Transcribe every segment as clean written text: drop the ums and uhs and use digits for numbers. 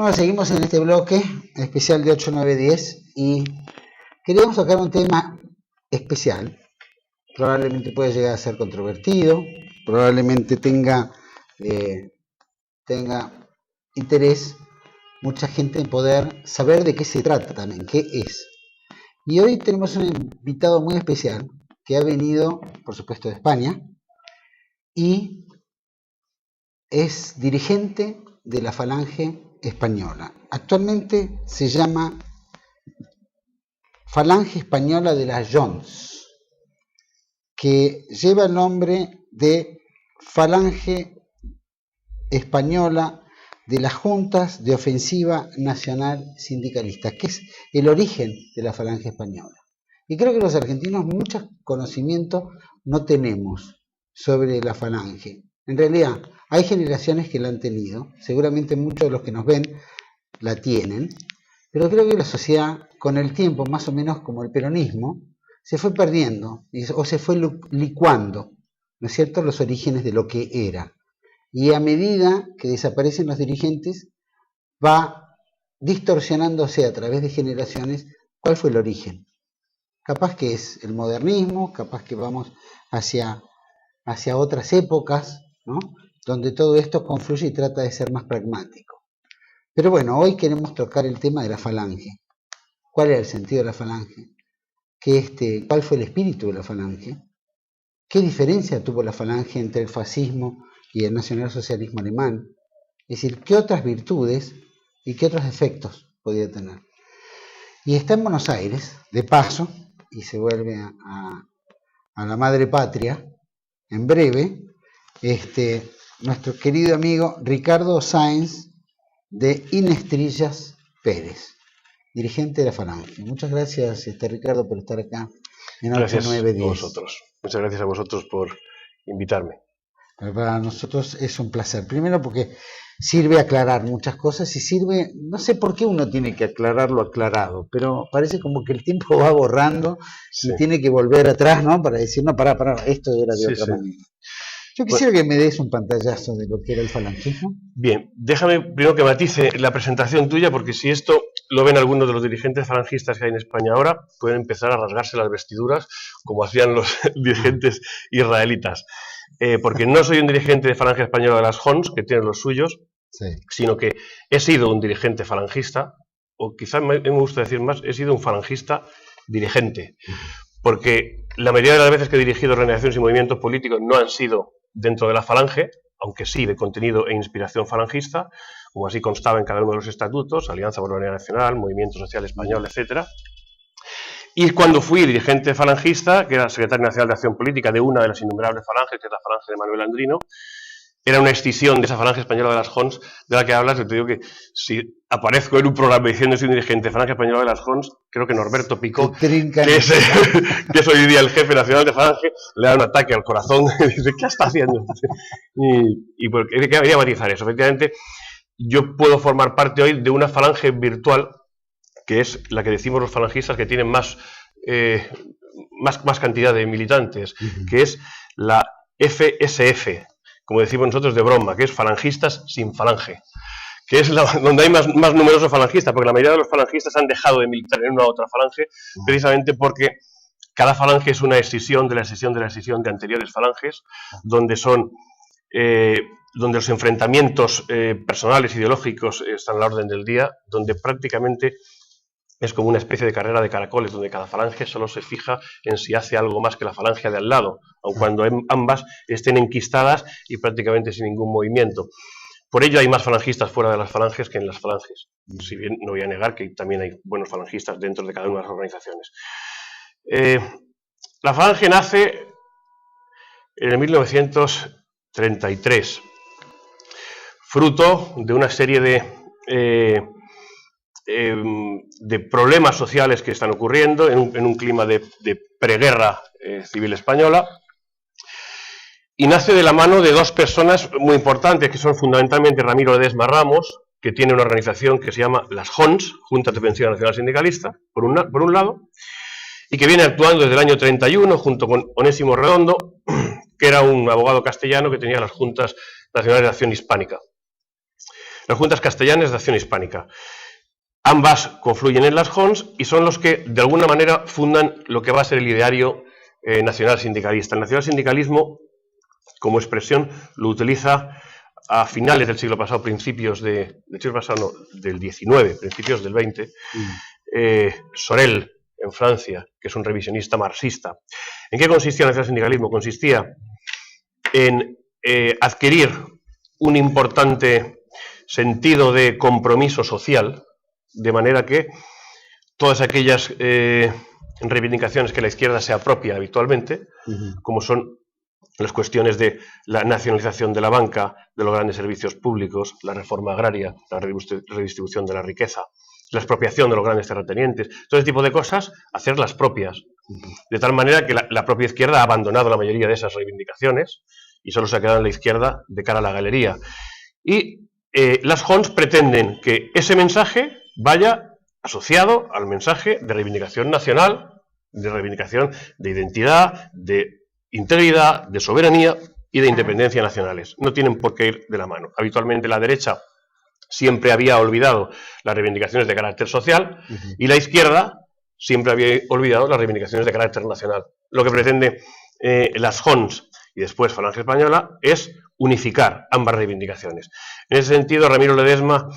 Bueno, seguimos en este bloque especial de 8, 9, 10 y queríamos tocar un tema especial. Probablemente puede llegar a ser controvertido, probablemente tenga interés mucha gente en poder saber de qué se trata también, qué es. Y hoy tenemos un invitado muy especial que ha venido, por supuesto, de España y es dirigente de la Falange Española. Actualmente se llama Falange Española de las Joncs, que lleva el nombre de Falange Española de las Juntas de Ofensiva Nacional Sindicalista, que es el origen de la Falange Española. Y creo que los argentinos mucho conocimiento no tenemos sobre la Falange. En realidad, hay generaciones que la han tenido, seguramente muchos de los que nos ven la tienen, pero creo que la sociedad, con el tiempo, más o menos como el peronismo, se fue perdiendo o se fue licuando, ¿no es cierto?, los orígenes de lo que era. Y a medida que desaparecen los dirigentes, va distorsionándose a través de generaciones cuál fue el origen. Capaz que es el modernismo, capaz que vamos hacia otras épocas, ¿no?, donde todo esto confluye y trata de ser más pragmático. Pero bueno, hoy queremos tocar el tema de la Falange. ¿Cuál era el sentido de la Falange? ¿Cuál fue el espíritu de la Falange? ¿Qué diferencia tuvo la Falange entre el fascismo y el nacionalsocialismo alemán? Es decir, ¿qué otras virtudes y qué otros efectos podía tener? Y está en Buenos Aires, de paso, y se vuelve a la madre patria, en breve, nuestro querido amigo Ricardo Sáenz de Inestrillas Pérez, dirigente de la Falange. Muchas gracias, Ricardo, por estar acá en 8, 9, 10. Gracias a vosotros. Muchas gracias a vosotros por invitarme. Para nosotros es un placer. Primero porque sirve aclarar muchas cosas y sirve, no sé por qué uno tiene que aclarar lo aclarado, pero parece como que el tiempo va borrando y tiene que volver atrás, ¿no? Para decir, no, pará, esto era de otra manera. Yo quisiera que me des un pantallazo de lo que era el falangismo. Bien, déjame primero que matice la presentación tuya, porque si esto lo ven algunos de los dirigentes falangistas que hay en España ahora, pueden empezar a rasgarse las vestiduras, como hacían los dirigentes israelitas. Porque no soy un dirigente de Falange Española de las Joncs, que tienen los suyos, sino que he sido un dirigente falangista, o quizás me gusta decir más, he sido un falangista dirigente, porque la mayoría de las veces que he dirigido organizaciones y movimientos políticos no han sido dentro de la Falange, aunque sí de contenido e inspiración falangista, como así constaba en cada uno de los estatutos, Alianza por la Unidad Nacional, Movimiento Social Español, etc. Y cuando fui dirigente falangista, que era secretario nacional de Acción Política de una de las innumerables falanges, que es la Falange de Manuel Andrino, era una escisión de esa Falange Española de las Joncs de la que hablas, y te digo que si aparezco en un programa diciendo que soy un dirigente de Falange Española de las Joncs, creo que Norberto Picó, que es hoy día el jefe nacional de Falange, le da un ataque al corazón y dice, ¿qué está haciendo? Y porque quería matizar eso. Efectivamente, yo puedo formar parte hoy de una Falange virtual, que es la que decimos los falangistas que tienen más cantidad de militantes, que es la FSF, como decimos nosotros de broma, que es falangistas sin falange, que es donde hay más numerosos falangistas, porque la mayoría de los falangistas han dejado de militar en una u otra falange, precisamente porque cada falange es una escisión de la escisión de la escisión de anteriores falanges, donde los enfrentamientos personales, ideológicos, están a la orden del día, donde prácticamente es como una especie de carrera de caracoles, donde cada falange solo se fija en si hace algo más que la falange de al lado, aun cuando ambas estén enquistadas y prácticamente sin ningún movimiento. Por ello hay más falangistas fuera de las falanges que en las falanges, si bien no voy a negar que también hay buenos falangistas dentro de cada una de las organizaciones. La falange nace en el 1933, fruto de una serie de problemas sociales que están ocurriendo en un clima de preguerra civil española, y nace de la mano de dos personas muy importantes, que son fundamentalmente Ramiro Ledesma Ramos, que tiene una organización que se llama las Joncs, Juntas de Ofensiva Nacional Sindicalista, por un lado, y que viene actuando desde el año 31 junto con Onésimo Redondo, que era un abogado castellano que tenía las Juntas Nacionales de Acción Hispánica. las Juntas Castellanas de Acción Hispánica. Ambas confluyen en las JONS y son los que, de alguna manera, fundan lo que va a ser el ideario nacional sindicalista. El nacionalsindicalismo, como expresión, lo utiliza a finales del siglo pasado, principios del siglo pasado, no, del XIX, principios del XX, Sorel, en Francia, que es un revisionista marxista. ¿En qué consistía el nacionalsindicalismo? Consistía en adquirir un importante sentido de compromiso social, de manera que todas aquellas reivindicaciones que la izquierda se apropia habitualmente, como son las cuestiones de la nacionalización de la banca, de los grandes servicios públicos, la reforma agraria, la redistribución de la riqueza, la expropiación de los grandes terratenientes, todo ese tipo de cosas, hacerlas propias. De tal manera que la propia izquierda ha abandonado la mayoría de esas reivindicaciones y solo se ha quedado en la izquierda de cara a la galería. Y las JONS pretenden que ese mensaje vaya asociado al mensaje de reivindicación nacional, de reivindicación de identidad, de integridad, de soberanía y de independencia nacionales. No tienen por qué ir de la mano. Habitualmente la derecha siempre había olvidado las reivindicaciones de carácter social y la izquierda siempre había olvidado las reivindicaciones de carácter nacional. Lo que pretende las JONS y después Falange Española es unificar ambas reivindicaciones. En ese sentido, Ramiro Ledesma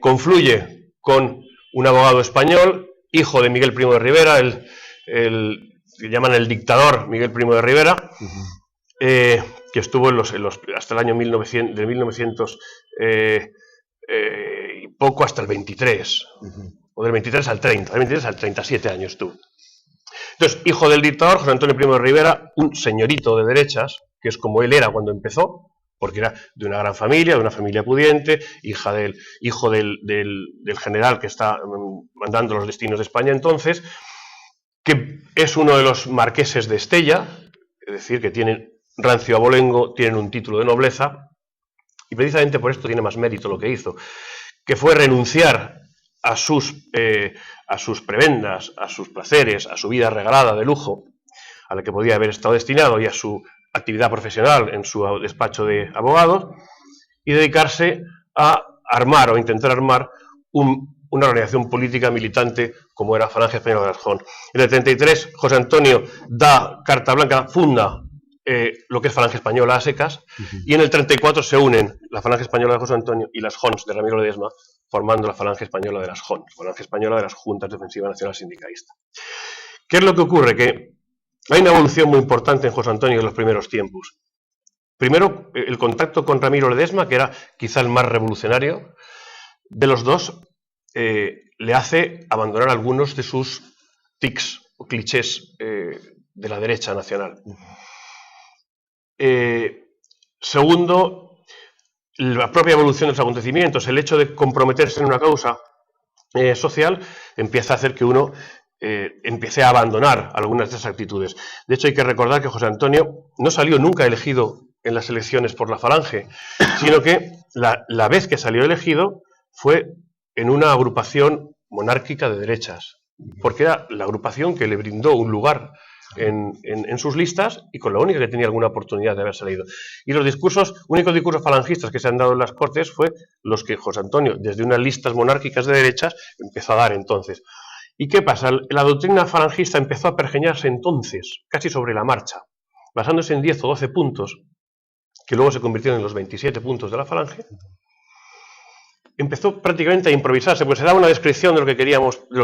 confluye con un abogado español, hijo de Miguel Primo de Rivera, el que llaman el dictador Miguel Primo de Rivera, que estuvo hasta el año 1900 y poco hasta el 23, o del 23 al 30, del 23 al 37 años estuvo. Entonces, hijo del dictador, José Antonio Primo de Rivera, un señorito de derechas, que es como él era cuando empezó, porque era de una gran familia, de una familia pudiente, hijo del general que está mandando los destinos de España entonces, que es uno de los marqueses de Estella, es decir, que tienen rancio abolengo, tienen un título de nobleza, y precisamente por esto tiene más mérito lo que hizo, que fue renunciar a sus prebendas, a sus placeres, a su vida regalada de lujo, a la que podía haber estado destinado, y a su actividad profesional en su despacho de abogados, y dedicarse a armar o intentar armar una organización política militante como era Falange Española de las JONS. En el 33, José Antonio da carta blanca, funda lo que es Falange Española a secas, y en el 34 se unen la Falange Española de José Antonio y las JONS de Ramiro Ledesma, formando la Falange Española de las JONS, Falange Española de las Juntas de Ofensiva Nacional Sindicalista. ¿Qué es lo que ocurre? Que hay una evolución muy importante en José Antonio en los primeros tiempos. Primero, el contacto con Ramiro Ledesma, que era quizá el más revolucionario de los dos, le hace abandonar algunos de sus tics o clichés de la derecha nacional. Segundo, la propia evolución de los acontecimientos, el hecho de comprometerse en una causa social, empieza a hacer que uno empiece a abandonar algunas de esas actitudes. De hecho, hay que recordar que José Antonio no salió nunca elegido en las elecciones por la Falange, sino que la vez que salió elegido fue en una agrupación monárquica de derechas, porque era la agrupación que le brindó un lugar en sus listas y con la única que tenía alguna oportunidad de haber salido. Y los únicos discursos falangistas que se han dado en las Cortes fue los que José Antonio, desde unas listas monárquicas de derechas, empezó a dar entonces. ¿Y qué pasa? La doctrina falangista empezó a pergeñarse entonces, casi sobre la marcha, basándose en 10 o 12 puntos, que luego se convirtieron en los 27 puntos de la Falange. Empezó prácticamente a improvisarse, pues se daba una descripción de lo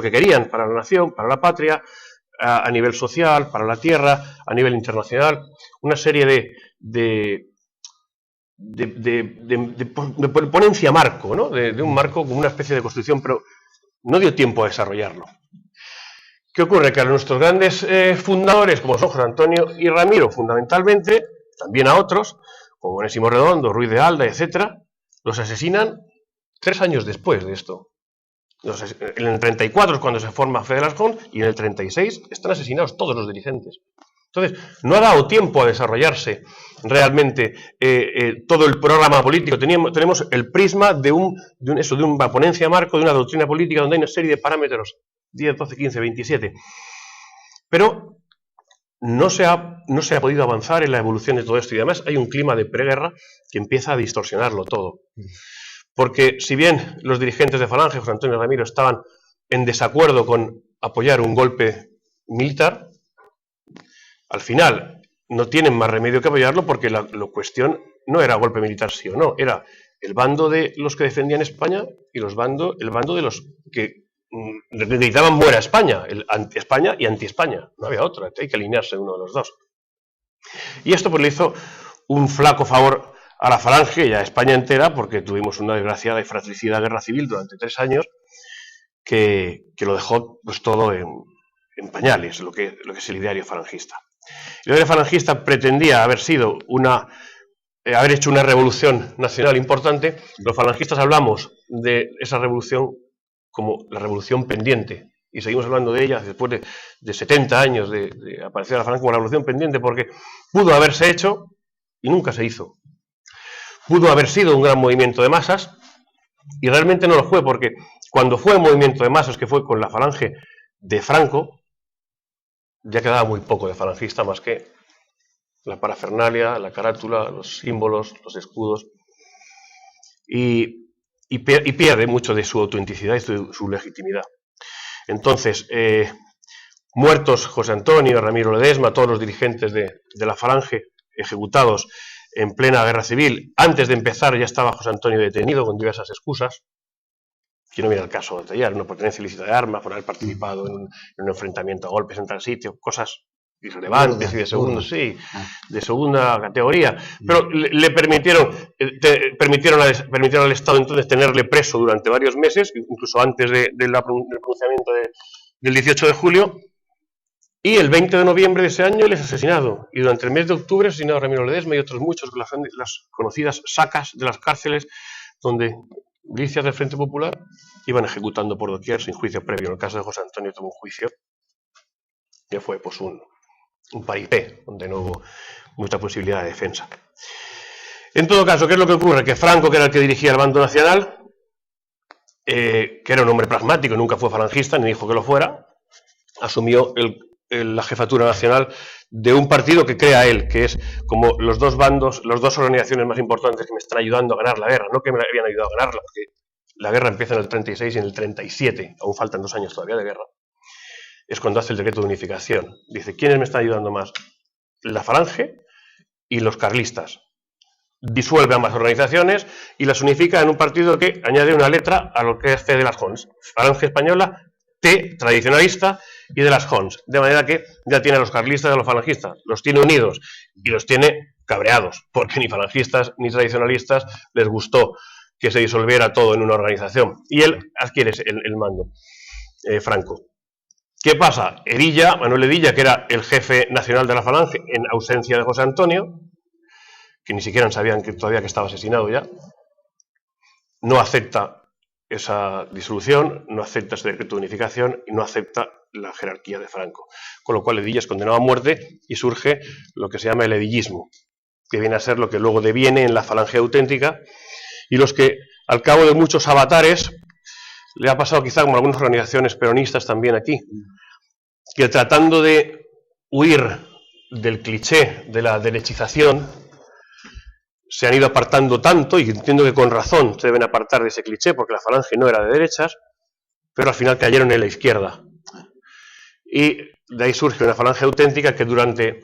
que querían para la nación, para la patria, a nivel social, para la tierra, a nivel internacional, una serie de ponencia marco, ¿no? de un marco como una especie de construcción, pero no dio tiempo a desarrollarlo. ¿Qué ocurre? Que a nuestros grandes fundadores, como son José Antonio y Ramiro, fundamentalmente, también a otros, como Onésimo Redondo, Ruiz de Alda, etc., los asesinan 3 años después de esto. En el 34 es cuando se forma Fe de las JONS y en el 36 están asesinados todos los dirigentes. Entonces, no ha dado tiempo a desarrollarse realmente todo el programa político. Tenemos el prisma de una ponencia marco, de una doctrina política donde hay una serie de parámetros, 10, 12, 15, 27. Pero no se ha podido avanzar en la evolución de todo esto y además hay un clima de preguerra que empieza a distorsionarlo todo. Porque si bien los dirigentes de Falange, José Antonio Ramiro, estaban en desacuerdo con apoyar un golpe militar, al final no tienen más remedio que apoyarlo porque la cuestión no era golpe militar sí o no, era el bando de los que defendían España y el bando de los que necesitaban muera España, el anti-España y anti-España. No había otra, hay que alinearse uno de los dos. Y esto pues le hizo un flaco favor a la Falange y a España entera, porque tuvimos una desgraciada y fratricida guerra civil durante 3 años que lo dejó pues todo en pañales, lo que es el ideario falangista. El ideario falangista pretendía haber hecho una revolución nacional importante. Los falangistas hablamos de esa revolución como la revolución pendiente, y seguimos hablando de ella después de 70 años de aparecer la Falange como la revolución pendiente, porque pudo haberse hecho y nunca se hizo. Pudo haber sido un gran movimiento de masas y realmente no lo fue, porque cuando fue un movimiento de masas, que fue con la Falange de Franco, ya quedaba muy poco de falangista más que la parafernalia, la carátula, los símbolos, los escudos, y pierde mucho de su autenticidad y su legitimidad. Entonces, muertos José Antonio, Ramiro Ledesma, todos los dirigentes de la Falange ejecutados en plena guerra civil. Antes de empezar ya estaba José Antonio detenido con diversas excusas, que no viene al caso de detallar, una pertenencia ilícita de armas, por haber participado en un enfrentamiento a golpes en tal sitio, cosas irrelevantes y de segunda categoría, pero le permitieron al Estado entonces tenerle preso durante varios meses, incluso antes del pronunciamiento del 18 de julio, y el 20 de noviembre de ese año les asesinado, y durante el mes de octubre asesinado a Ramiro Ledesma y otros muchos, las conocidas sacas de las cárceles, donde milicias del Frente Popular iban ejecutando por doquier sin juicio previo. En el caso de José Antonio tuvo un juicio que fue pues un paripé, donde no hubo mucha posibilidad de defensa. En todo caso, ¿qué es lo que ocurre? Que Franco, que era el que dirigía el bando nacional, que era un hombre pragmático, nunca fue falangista, ni dijo que lo fuera, asumió la jefatura nacional de un partido que crea él, que es como los dos bandos, las dos organizaciones más importantes que me están ayudando a ganar la guerra, no que me habían ayudado a ganarla, porque la guerra empieza en el 36 y en el 37, aún faltan 2 años todavía de guerra. Es cuando hace el decreto de unificación. Dice, ¿quiénes me están ayudando más? La Falange y los carlistas. Disuelve ambas organizaciones y las unifica en un partido que añade una letra a lo que es C de las Jons. Falange Española, T, tradicionalista, y de las Jons. De manera que ya tiene a los carlistas y a los falangistas. Los tiene unidos y los tiene cabreados, porque ni falangistas ni tradicionalistas les gustó que se disolviera todo en una organización. Y él adquiere el mando, Franco. ¿Qué pasa? Manuel Hedilla, que era el jefe nacional de la Falange, en ausencia de José Antonio, que ni siquiera sabían todavía que estaba asesinado ya, no acepta esa disolución, no acepta ese decreto de unificación y no acepta la jerarquía de Franco. Con lo cual Hedilla es condenado a muerte y surge lo que se llama el hedillismo, que viene a ser lo que luego deviene en la Falange auténtica, y los que, al cabo de muchos avatares, le ha pasado quizá como a algunas organizaciones peronistas también aquí, que tratando de huir del cliché de la derechización, se han ido apartando tanto, y entiendo que con razón se deben apartar de ese cliché, porque la Falange no era de derechas, pero al final cayeron en la izquierda. Y de ahí surge una Falange auténtica que durante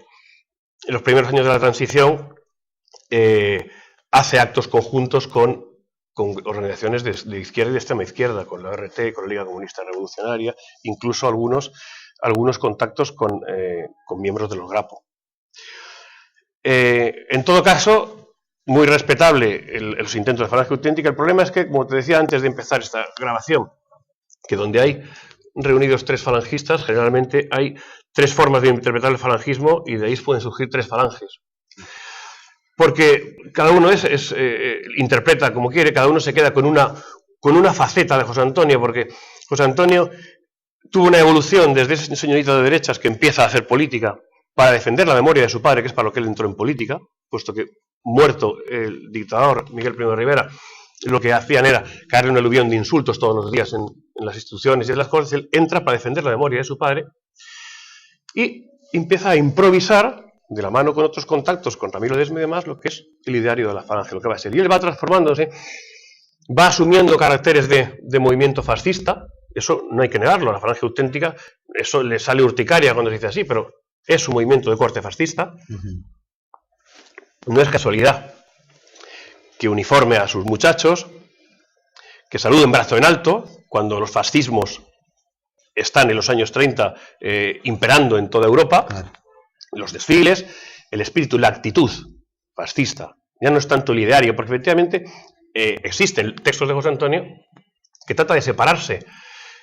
los primeros años de la transición hace actos conjuntos con organizaciones de izquierda y de extrema izquierda, con la RT, con la Liga Comunista Revolucionaria, incluso algunos contactos con miembros de los Grapo. En todo caso, muy respetable los intentos de Falange auténtica. El problema es que, como te decía antes de empezar esta grabación, que donde hay reunidos 3 falangistas, generalmente hay 3 formas de interpretar el falangismo y de ahí pueden surgir 3 falanges. Porque cada uno interpreta como quiere, cada uno se queda con una faceta de José Antonio, porque José Antonio tuvo una evolución desde ese señorito de derechas que empieza a hacer política para defender la memoria de su padre, que es para lo que él entró en política, puesto que muerto el dictador Miguel Primo de Rivera, lo que hacían era caerle un aluvión de insultos todos los días en las instituciones y en las cosas. Él entra para defender la memoria de su padre y empieza a improvisar, de la mano con otros contactos, con Ramiro Ledesma y demás, lo que es el ideario de la Falange, lo que va a ser. Y él va transformándose va asumiendo caracteres de movimiento fascista. Eso no hay que negarlo, a la Falange Auténtica eso le sale urticaria cuando se dice así, pero es un movimiento de corte fascista. No es casualidad que uniforme a sus muchachos, que saluden brazo en alto, cuando los fascismos están en los años 30 imperando en toda Europa, Claro. los desfiles, el espíritu, la actitud fascista. Ya no es tanto el ideario, porque efectivamente existen textos de José Antonio que trata de separarse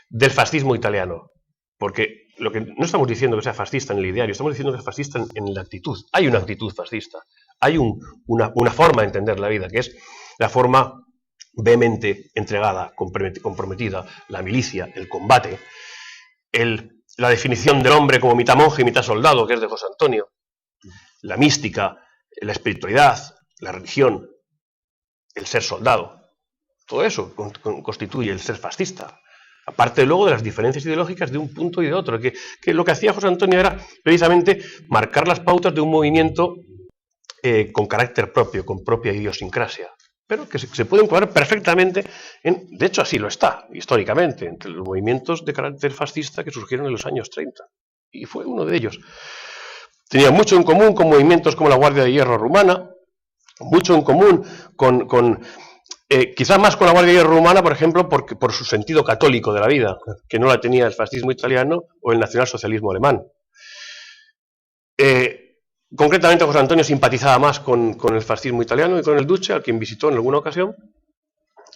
del fascismo italiano, porque lo que no estamos diciendo que sea fascista en el ideario, estamos diciendo que es fascista en la actitud. Hay una actitud fascista, hay una forma de entender la vida, que es la forma vehemente, entregada, comprometida, la milicia, el combate, la definición del hombre como mitad monje y mitad soldado, que es de José Antonio, la mística, la espiritualidad, la religión, el ser soldado. Todo eso constituye el ser fascista. Aparte luego de las diferencias ideológicas de un punto y de otro, que lo que hacía José Antonio era precisamente marcar las pautas de un movimiento con carácter propio, con propia idiosincrasia, pero que se puede encuadrar perfectamente, de hecho así lo está, históricamente, entre los movimientos de carácter fascista que surgieron en los años 30, y fue uno de ellos. Tenía mucho en común con movimientos como la Guardia de Hierro rumana, mucho en común con quizás más con la Guardia de Hierro rumana, por ejemplo, por su sentido católico de la vida, que no la tenía el fascismo italiano o el nacionalsocialismo alemán. Concretamente, José Antonio simpatizaba más con el fascismo italiano y con el Duce, al quien visitó en alguna ocasión,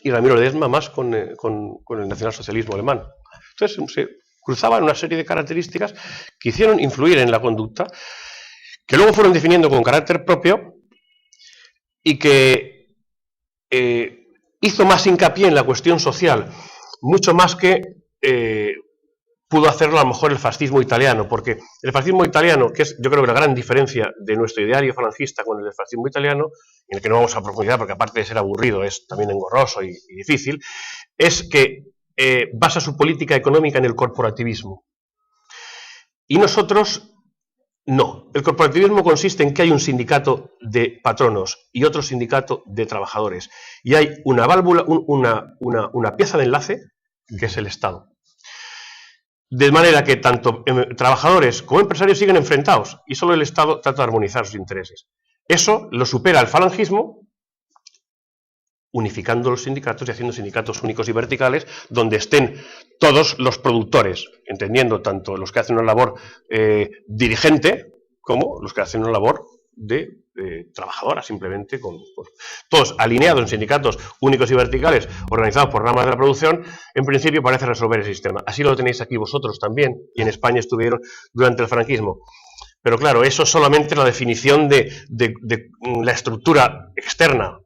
y Ramiro Ledesma más con el nacionalsocialismo alemán. Entonces, se cruzaban una serie de características que hicieron influir en la conducta, que luego fueron definiendo con carácter propio y que hizo más hincapié en la cuestión social, mucho más que pudo hacerlo a lo mejor el fascismo italiano, porque el fascismo italiano, que es yo creo que la gran diferencia de nuestro ideario falangista con el del fascismo italiano, en el que no vamos a profundizar porque aparte de ser aburrido es también engorroso y difícil, es que basa su política económica en el corporativismo. Y nosotros no. El corporativismo consiste en que hay un sindicato de patronos y otro sindicato de trabajadores. Y hay una válvula, una pieza de enlace que es el Estado. De manera que tanto trabajadores como empresarios siguen enfrentados y solo el Estado trata de armonizar sus intereses. Eso lo supera el falangismo, unificando los sindicatos y haciendo sindicatos únicos y verticales donde estén todos los productores, entendiendo tanto los que hacen una labor dirigente como los que hacen una labor de trabajadora, simplemente todos alineados en sindicatos únicos y verticales, organizados por ramas de la producción. En principio parece resolver el sistema. Así lo tenéis aquí vosotros también, y en España estuvieron durante el franquismo. Pero claro, eso es solamente la definición de la estructura externa.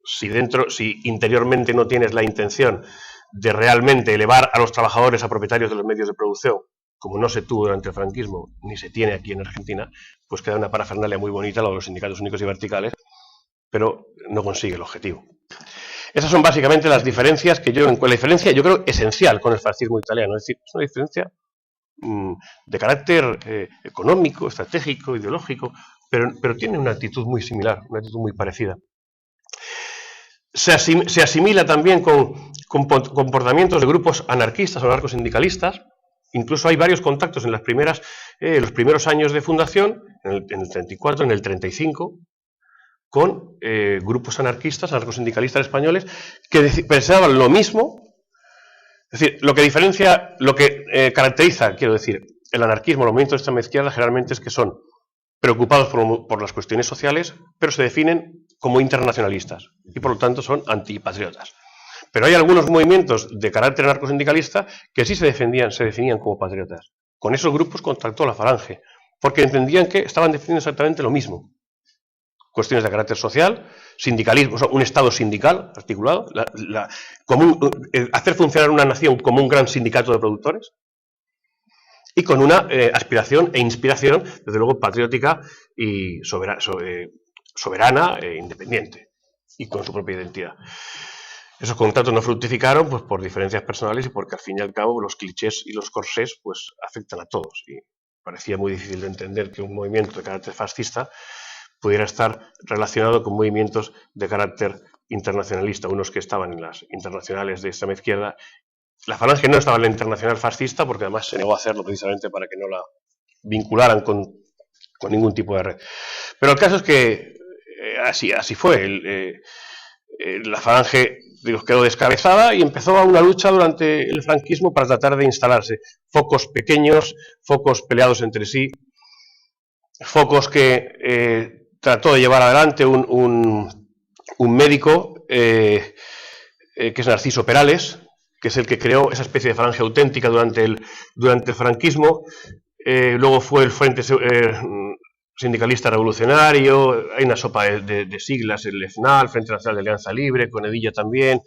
Si interiormente no tienes la intención de realmente elevar a los trabajadores a propietarios de los medios de producción, como no se tuvo durante el franquismo, ni se tiene aquí en Argentina, pues queda una parafernalia muy bonita, lo de los sindicatos únicos y verticales, pero no consigue el objetivo. Esas son básicamente las diferencias que la diferencia yo creo esencial con el fascismo italiano, es decir, es una diferencia de carácter económico, estratégico, ideológico, pero tiene una actitud muy similar, una actitud muy parecida. Se asimila también con comportamientos de grupos anarquistas o anarcosindicalistas. Incluso hay varios contactos en los primeros años de fundación, en el 34, en el 35, con grupos anarquistas, anarcosindicalistas españoles, que pensaban lo mismo. Es decir, lo que caracteriza, quiero decir, el anarquismo, los movimientos de extrema izquierda, generalmente es que son preocupados por las cuestiones sociales, pero se definen como internacionalistas y por lo tanto son antipatriotas. Pero hay algunos movimientos de carácter anarcosindicalista que sí se definían como patriotas. Con esos grupos contactó la Falange, porque entendían que estaban defendiendo exactamente lo mismo. Cuestiones de carácter social, sindicalismo, o sea, un Estado sindical articulado, hacer funcionar una nación como un gran sindicato de productores, y con una aspiración e inspiración, desde luego, patriótica y soberana e independiente, y con su propia identidad. Esos contactos no fructificaron pues, por diferencias personales y porque al fin y al cabo los clichés y los corsés pues, afectan a todos. Y parecía muy difícil de entender que un movimiento de carácter fascista pudiera estar relacionado con movimientos de carácter internacionalista, unos que estaban en las internacionales de extrema izquierda. La Falange no estaba en la internacional fascista porque además se negó a hacerlo precisamente para que no la vincularan con ningún tipo de red. Pero el caso es que así fue. La Falange, digo, quedó descabezada y empezó una lucha durante el franquismo para tratar de instalarse. Focos pequeños, focos peleados entre sí, focos que trató de llevar adelante un médico que es Narciso Perales, que es el que creó esa especie de falange auténtica durante el franquismo. Luego fue el Frente Sindicalista Revolucionario, hay una sopa de siglas, el FNAL, Frente Nacional de Alianza Libre, Conedilla también,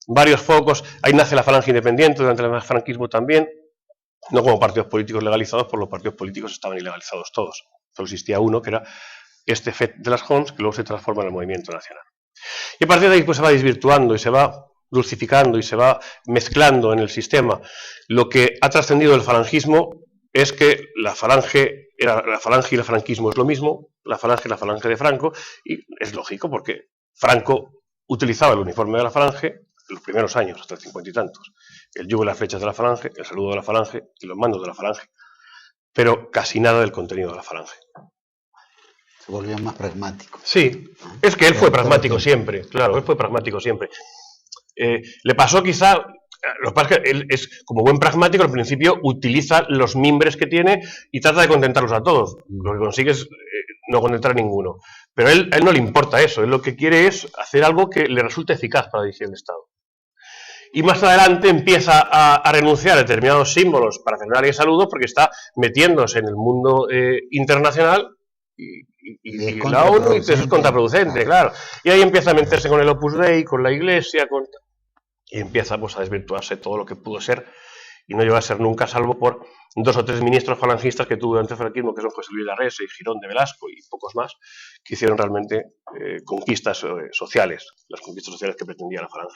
varios focos. Ahí nace la Falange Independiente durante el franquismo también, no como partidos políticos legalizados, porque los partidos políticos estaban ilegalizados todos. Solo existía uno, que era este FET de las Jons, que luego se transforma en el Movimiento Nacional. Y a partir de ahí pues se va desvirtuando y se va dulcificando y se va mezclando en el sistema. Lo que ha trascendido del falangismo es que la Falange y el franquismo es lo mismo, la Falange de Franco, y es lógico porque Franco utilizaba el uniforme de la Falange en los primeros años, hasta el 50 y tantos, el yugo y las flechas de la Falange, el saludo de la Falange y los mandos de la Falange, pero casi nada del contenido de la Falange. Se volvió más pragmático. Sí, es que él fue pragmático siempre, claro, él fue pragmático siempre. Le pasó quizá, lo que pasa es que él es como buen pragmático, al principio utiliza los mimbres que tiene y trata de contentarlos a todos. Lo que consigue es no contentar a ninguno. Pero a él no le importa eso, él lo que quiere es hacer algo que le resulte eficaz para dirigir el Estado. Y más adelante empieza a renunciar a determinados símbolos para celebrar el saludo porque está metiéndose en el mundo internacional y la ONU, y eso es contraproducente, claro. Y ahí empieza a meterse con el Opus Dei, con la Iglesia, y empieza pues a desvirtuarse todo lo que pudo ser, y no llegó a ser nunca, salvo por 2 o 3 ministros falangistas que tuvo durante el franquismo, que son José Luis Larrese y Girón de Velasco y pocos más, que hicieron realmente conquistas sociales, las conquistas sociales que pretendía la Falange.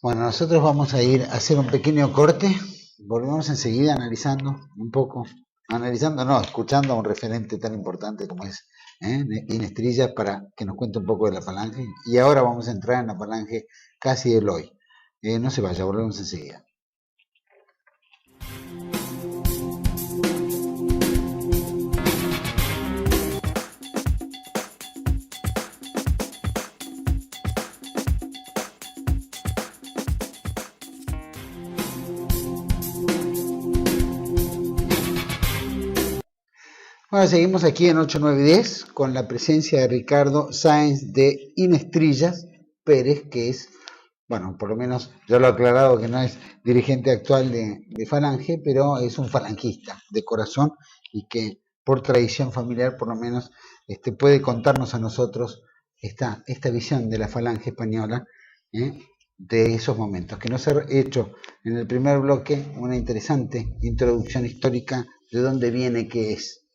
Bueno, nosotros vamos a ir a hacer un pequeño corte, volvemos enseguida analizando un poco, escuchando a un referente tan importante como es Inestrillas, para que nos cuente un poco de la Falange, y ahora vamos a entrar en la Falange casi del hoy. No se vaya, volvemos enseguida. Bueno, seguimos aquí en 8910 con la presencia de Ricardo Sáenz de Inestrillas Pérez, que es, bueno, por lo menos ya lo he aclarado que no es dirigente actual de Falange, pero es un falangista de corazón y que por tradición familiar por lo menos puede contarnos a nosotros esta visión de la Falange española, de esos momentos, que nos ha hecho en el primer bloque una interesante introducción histórica de dónde viene, qué es.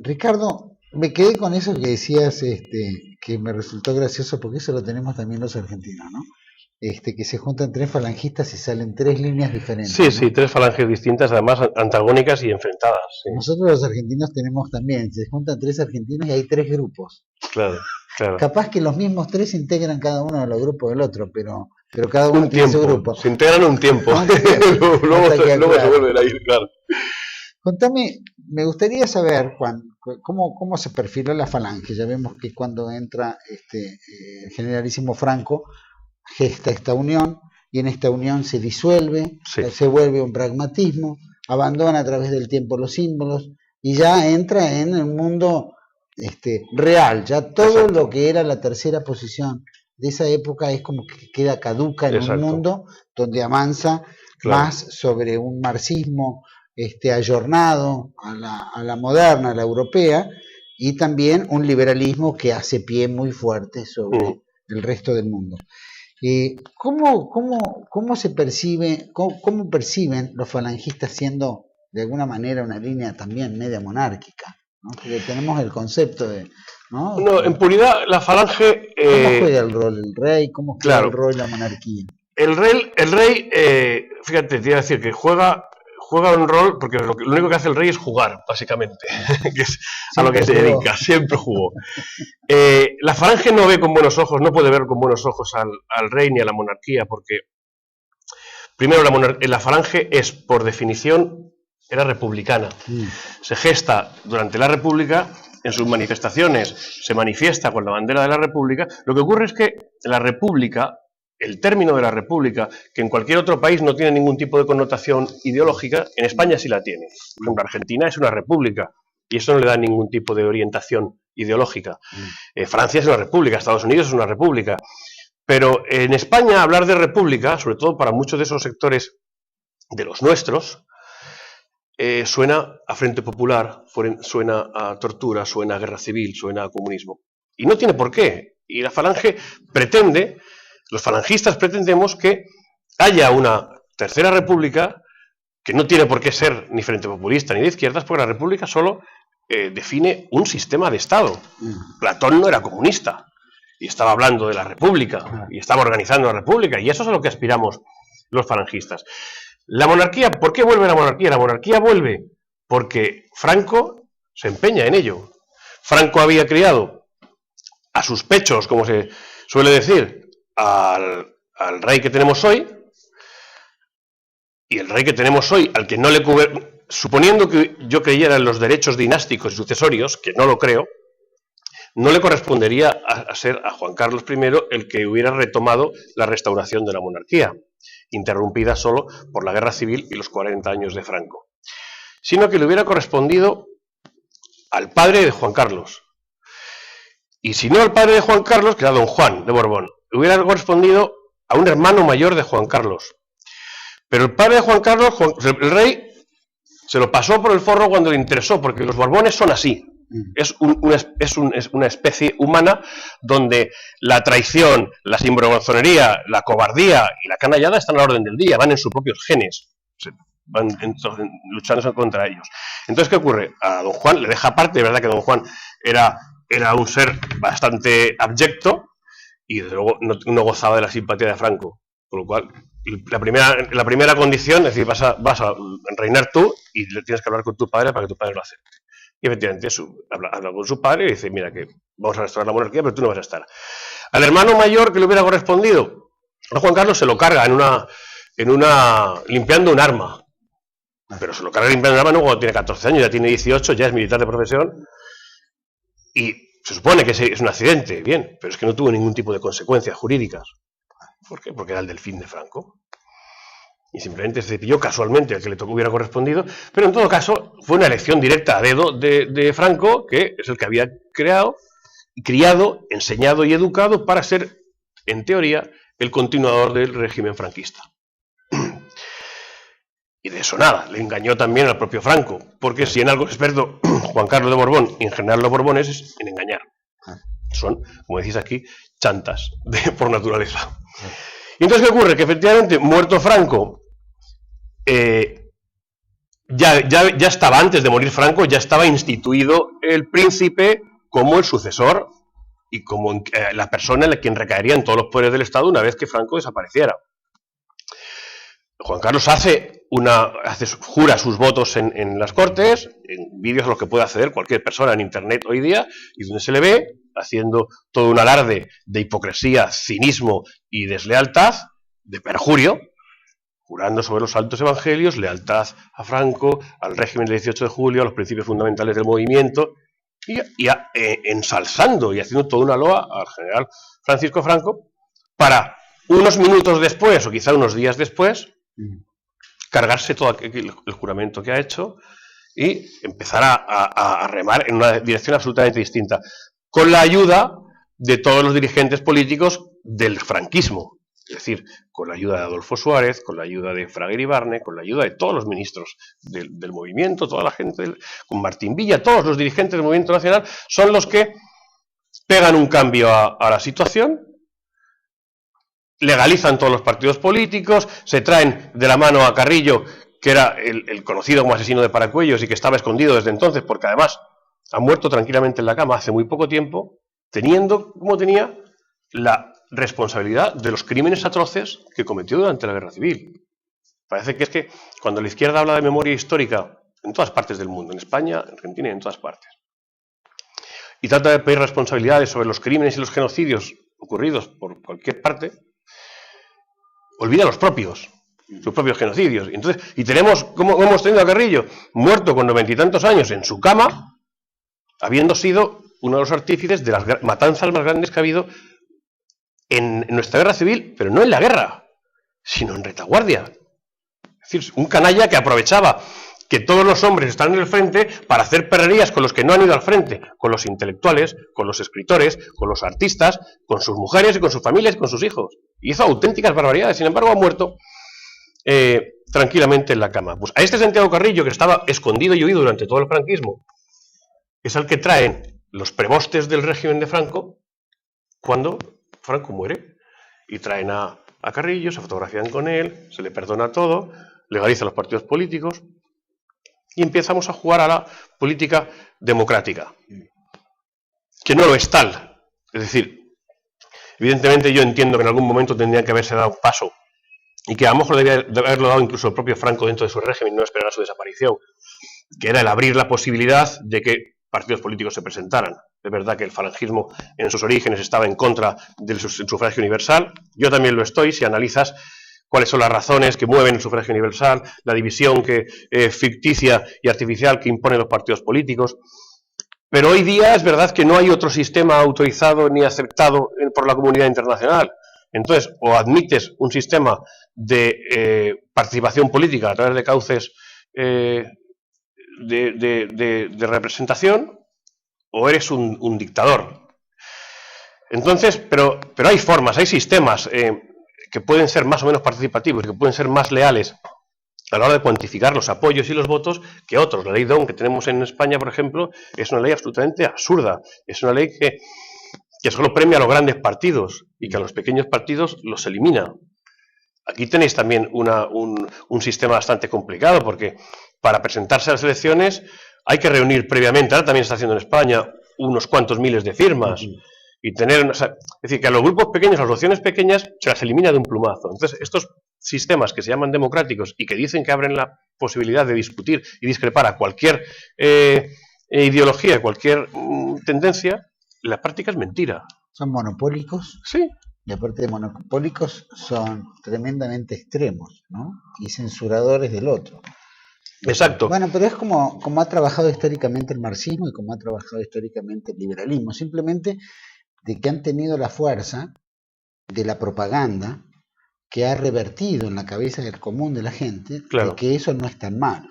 Ricardo, me quedé con eso que decías, que me resultó gracioso, porque eso lo tenemos también los argentinos, ¿no? Que se juntan 3 falangistas y salen 3 líneas diferentes. Sí, ¿no? Sí, 3 falanges distintas, además antagónicas y enfrentadas. Sí. Nosotros los argentinos tenemos también, se juntan 3 argentinos y hay 3 grupos. Claro. Capaz que los mismos 3 integran cada uno de los grupos del otro, pero cada uno tiene su grupo. Se integran un tiempo. luego se vuelven a ir, claro. Contame, me gustaría saber, Juan, cómo se perfiló la Falange. Ya vemos que cuando entra el generalísimo Franco, gesta esta unión, y en esta unión se disuelve, sí. Se vuelve un pragmatismo, abandona a través del tiempo los símbolos, y ya entra en el mundo real. Ya todo Exacto. Lo que era la tercera posición de esa época es como que queda caduca en Exacto. Un mundo donde avanza más sobre un marxismo ayornado a la moderna, a la europea, y también un liberalismo que hace pie muy fuerte sobre el resto del mundo. ¿Cómo se percibe, cómo perciben los falangistas siendo de alguna manera una línea también media monárquica, ¿no? Porque tenemos el concepto de... No, en puridad la Falange... ¿Cómo juega el rol el rey? ¿Cómo juega el rol la monarquía? El rey, fíjate, te iba a decir que juega juega un rol, porque lo único que hace el rey es jugar, básicamente, que es a lo que se dedica, siempre jugó. La falange no ve con buenos ojos, no puede ver con buenos ojos al rey ni a la monarquía, porque primero la falange es, por definición, era republicana. Se gesta durante la República, en sus manifestaciones se manifiesta con la bandera de la República. Lo que ocurre es que la República, el término de la República, que en cualquier otro país no tiene ningún tipo de connotación ideológica, en España sí la tiene. Por ejemplo, Argentina es una república y eso no le da ningún tipo de orientación ideológica. Francia es una república, Estados Unidos es una república. Pero en España hablar de república, sobre todo para muchos de esos sectores de los nuestros, suena a Frente Popular, suena a tortura, suena a guerra civil, suena a comunismo. Y no tiene por qué. Y la falange pretende, los falangistas pretendemos que haya una tercera república que no tiene por qué ser ni Frente Populista ni de izquierdas, porque la república solo define un sistema de Estado. Platón no era comunista y estaba hablando de la república y estaba organizando la república, y eso es a lo que aspiramos los falangistas. La monarquía, ¿por qué vuelve la monarquía? La monarquía vuelve porque Franco se empeña en ello. Franco había criado a sus pechos, como se suele decir, al rey que tenemos hoy, y el rey que tenemos hoy, al que no le cubre, suponiendo que yo creyera en los derechos dinásticos y sucesorios, que no lo creo, no le correspondería a ser a Juan Carlos I el que hubiera retomado la restauración de la monarquía, interrumpida solo por la guerra civil y los 40 años de Franco, sino que le hubiera correspondido al padre de Juan Carlos. Y si no al padre de Juan Carlos, que era don Juan de Borbón, le hubiera correspondido a un hermano mayor de Juan Carlos. Pero el padre de Juan Carlos, el rey, se lo pasó por el forro cuando le interesó, porque los Borbones son así. Es una especie humana donde la traición, la sinvergonzonería, la cobardía y la canallada están a la orden del día, van en sus propios genes, van luchando contra ellos. Entonces, ¿qué ocurre? A don Juan le deja aparte, de verdad que don Juan era un ser bastante abyecto y desde luego no gozaba de la simpatía de Franco, por lo cual la primera condición es decir, vas a reinar tú y le tienes que hablar con tu padre para que tu padre lo acepte. Y efectivamente habla con su padre y dice, mira, que vamos a restaurar la monarquía, pero tú no vas a estar. Al hermano mayor que le hubiera correspondido, a Juan Carlos se lo carga limpiando un arma. Pero se lo carga limpiando un arma no cuando tiene 14 años, ya tiene 18, ya es militar de profesión. Y se supone que es un accidente, bien, pero es que no tuvo ningún tipo de consecuencias jurídicas. ¿Por qué? Porque era el delfín de Franco. Y simplemente se pilló casualmente al que le hubiera correspondido, pero en todo caso fue una elección directa a dedo de Franco, que es el que había criado, enseñado y educado para ser, en teoría, el continuador del régimen franquista. Y de eso nada, le engañó también al propio Franco, porque si en algo es experto Juan Carlos de Borbón y en general los Borbones es en engañar. Son, como decís aquí, chantas por naturaleza. Y entonces, ¿qué ocurre? Que efectivamente, muerto Franco, ya estaba, antes de morir Franco, ya estaba instituido el príncipe como el sucesor y como la persona en la quien recaería en todos los poderes del Estado una vez que Franco desapareciera. Juan Carlos jura sus votos en las Cortes, en vídeos a los que puede acceder cualquier persona en Internet hoy día, y donde se le ve haciendo todo un alarde de hipocresía, cinismo y deslealtad, de perjurio, jurando sobre los santos evangelios, lealtad a Franco, al régimen del 18 de julio, a los principios fundamentales del movimiento, y ensalzando y haciendo toda una loa al general Francisco Franco, para unos minutos después, o quizá unos días después, cargarse todo el juramento que ha hecho y empezar a remar en una dirección absolutamente distinta, con la ayuda de todos los dirigentes políticos del franquismo, es decir, con la ayuda de Adolfo Suárez, con la ayuda de Fraga Iribarne, con la ayuda de todos los ministros del movimiento, toda la gente, con Martín Villa, todos los dirigentes del movimiento nacional, son los que pegan un cambio a la situación, legalizan todos los partidos políticos, se traen de la mano a Carrillo, que era el conocido como asesino de Paracuellos y que estaba escondido desde entonces, porque además ha muerto tranquilamente en la cama hace muy poco tiempo, teniendo, como tenía, la responsabilidad de los crímenes atroces que cometió durante la Guerra Civil. Parece que es que cuando la izquierda habla de memoria histórica, en todas partes del mundo, en España, en Argentina y en todas partes, y trata de pedir responsabilidades sobre los crímenes y los genocidios ocurridos por cualquier parte, olvida sus propios genocidios. Y tenemos, como hemos tenido a Carrillo, muerto con 90 y tantos años en su cama, habiendo sido uno de los artífices de las matanzas más grandes que ha habido en nuestra guerra civil, pero no en la guerra, sino en retaguardia. Es decir, un canalla que aprovechaba que todos los hombres están en el frente para hacer perrerías con los que no han ido al frente, con los intelectuales, con los escritores, con los artistas, con sus mujeres y con sus familias y con sus hijos. Y hizo auténticas barbaridades, sin embargo ha muerto tranquilamente en la cama. Pues a este Santiago Carrillo, que estaba escondido y huido durante todo el franquismo, es al que traen los prebostes del régimen de Franco cuando Franco muere. Y traen a Carrillo, se fotografían con él, se le perdona todo, legaliza los partidos políticos y empezamos a jugar a la política democrática, que no lo es tal. Es decir, evidentemente yo entiendo que en algún momento tendría que haberse dado un paso y que a lo mejor debía de haberlo dado incluso el propio Franco dentro de su régimen y no esperar a su desaparición, que era el abrir la posibilidad de que partidos políticos se presentaran. Es verdad que el falangismo en sus orígenes estaba en contra del sufragio universal. Yo también lo estoy, si analizas cuáles son las razones que mueven el sufragio universal, la división ficticia y artificial que imponen los partidos políticos. Pero hoy día es verdad que no hay otro sistema autorizado ni aceptado por la comunidad internacional. Entonces, o admites un sistema de participación política a través de cauces de representación, o eres un dictador. Entonces, pero hay formas, hay sistemas que pueden ser más o menos participativos, que pueden ser más leales a la hora de cuantificar los apoyos y los votos que otros. La ley DON que tenemos en España, por ejemplo, es una ley absolutamente absurda. Es una ley que solo premia a los grandes partidos y que a los pequeños partidos los elimina. Aquí tenéis también un sistema bastante complicado, porque para presentarse a las elecciones hay que reunir previamente, ahora también se está haciendo en España, unos cuantos miles de firmas. Y tener, es decir, que a los grupos pequeños, a las opciones pequeñas, se las elimina de un plumazo. Entonces, estos sistemas que se llaman democráticos y que dicen que abren la posibilidad de discutir y discrepar a cualquier ideología, cualquier tendencia, la práctica es mentira. Son monopólicos. Sí. Y aparte de monopólicos, son tremendamente extremos, ¿no? Y censuradores del otro. Exacto. Bueno, pero es como ha trabajado históricamente el marxismo y como ha trabajado históricamente el liberalismo. Simplemente de que han tenido la fuerza de la propaganda que ha revertido en la cabeza del común de la gente, claro, de que eso no es tan malo.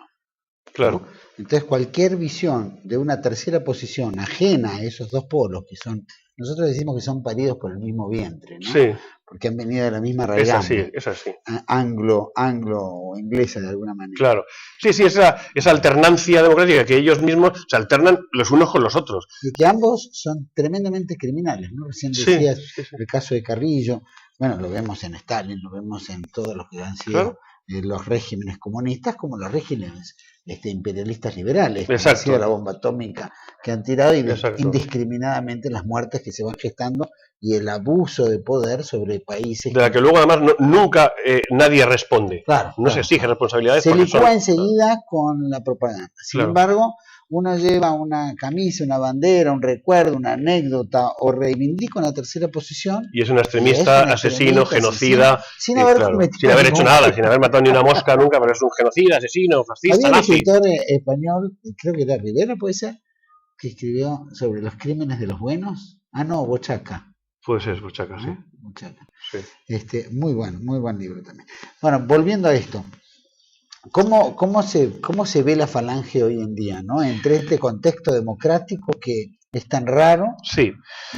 Claro. ¿No? Entonces cualquier visión de una tercera posición ajena a esos dos polos, que son, nosotros decimos que son paridos por el mismo vientre, ¿no? Sí. Porque han venido de la misma raigambre. Es así. Anglo o inglesa de alguna manera. Claro. Sí, esa alternancia democrática que ellos mismos se alternan los unos con los otros. Y que ambos son tremendamente criminales, ¿no? Recién decías el caso de Carrillo. Bueno, lo vemos en Stalin, lo vemos en todos los que han sido los regímenes comunistas, como los regímenes imperialistas liberales, que han sido la bomba atómica que han tirado indiscriminadamente las muertes que se van gestando y el abuso de poder sobre países. De la que luego además nunca nadie responde. No se exige responsabilidades. Se licúa enseguida con la propaganda. Sin embargo, uno lleva una camisa, una bandera, un recuerdo, una anécdota o reivindica una tercera posición. Y es un extremista, asesino, genocida. Sin haber hecho nada, sin haber matado ni una mosca nunca, pero es un genocida, asesino, fascista, nazi. Había un nazi. escritor español, creo que era Rivera, puede ser, que escribió sobre los crímenes de los buenos. Bochaca. Puede ser, Bochaca, sí. Bochaca. Sí. Muy buen libro también. Bueno, volviendo a esto. ¿Cómo se ve la falange hoy en día, ¿no? Entre este contexto democrático que es tan raro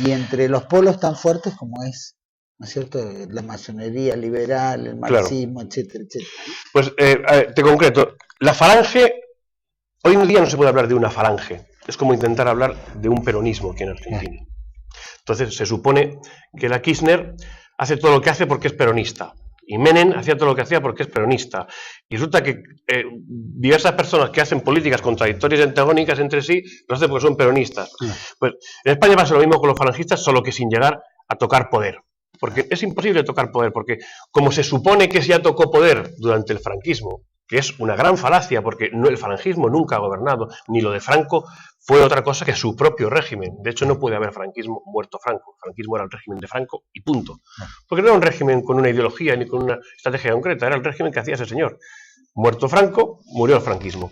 y entre los polos tan fuertes como es, ¿no es cierto?, la masonería liberal, el marxismo, etcétera, etcétera. Pues te concreto, la falange, hoy en día no se puede hablar de una falange, es como intentar hablar de un peronismo aquí en Argentina. Entonces se supone que la Kirchner hace todo lo que hace porque es peronista. Y Menem hacía todo lo que hacía porque es peronista. Y resulta que diversas personas que hacen políticas contradictorias y antagónicas entre sí, lo hacen porque son peronistas. Pues en España pasa lo mismo con los falangistas, solo que sin llegar a tocar poder. porque es imposible tocar poder, porque como se supone que ya tocó poder durante el franquismo, que es una gran falacia, porque el falangismo nunca ha gobernado, ni lo de Franco fue otra cosa que su propio régimen. De hecho, no puede haber franquismo muerto Franco. El franquismo era el régimen de Franco y punto. Porque no era un régimen con una ideología ni con una estrategia concreta, era el régimen que hacía ese señor. Muerto Franco, murió el franquismo.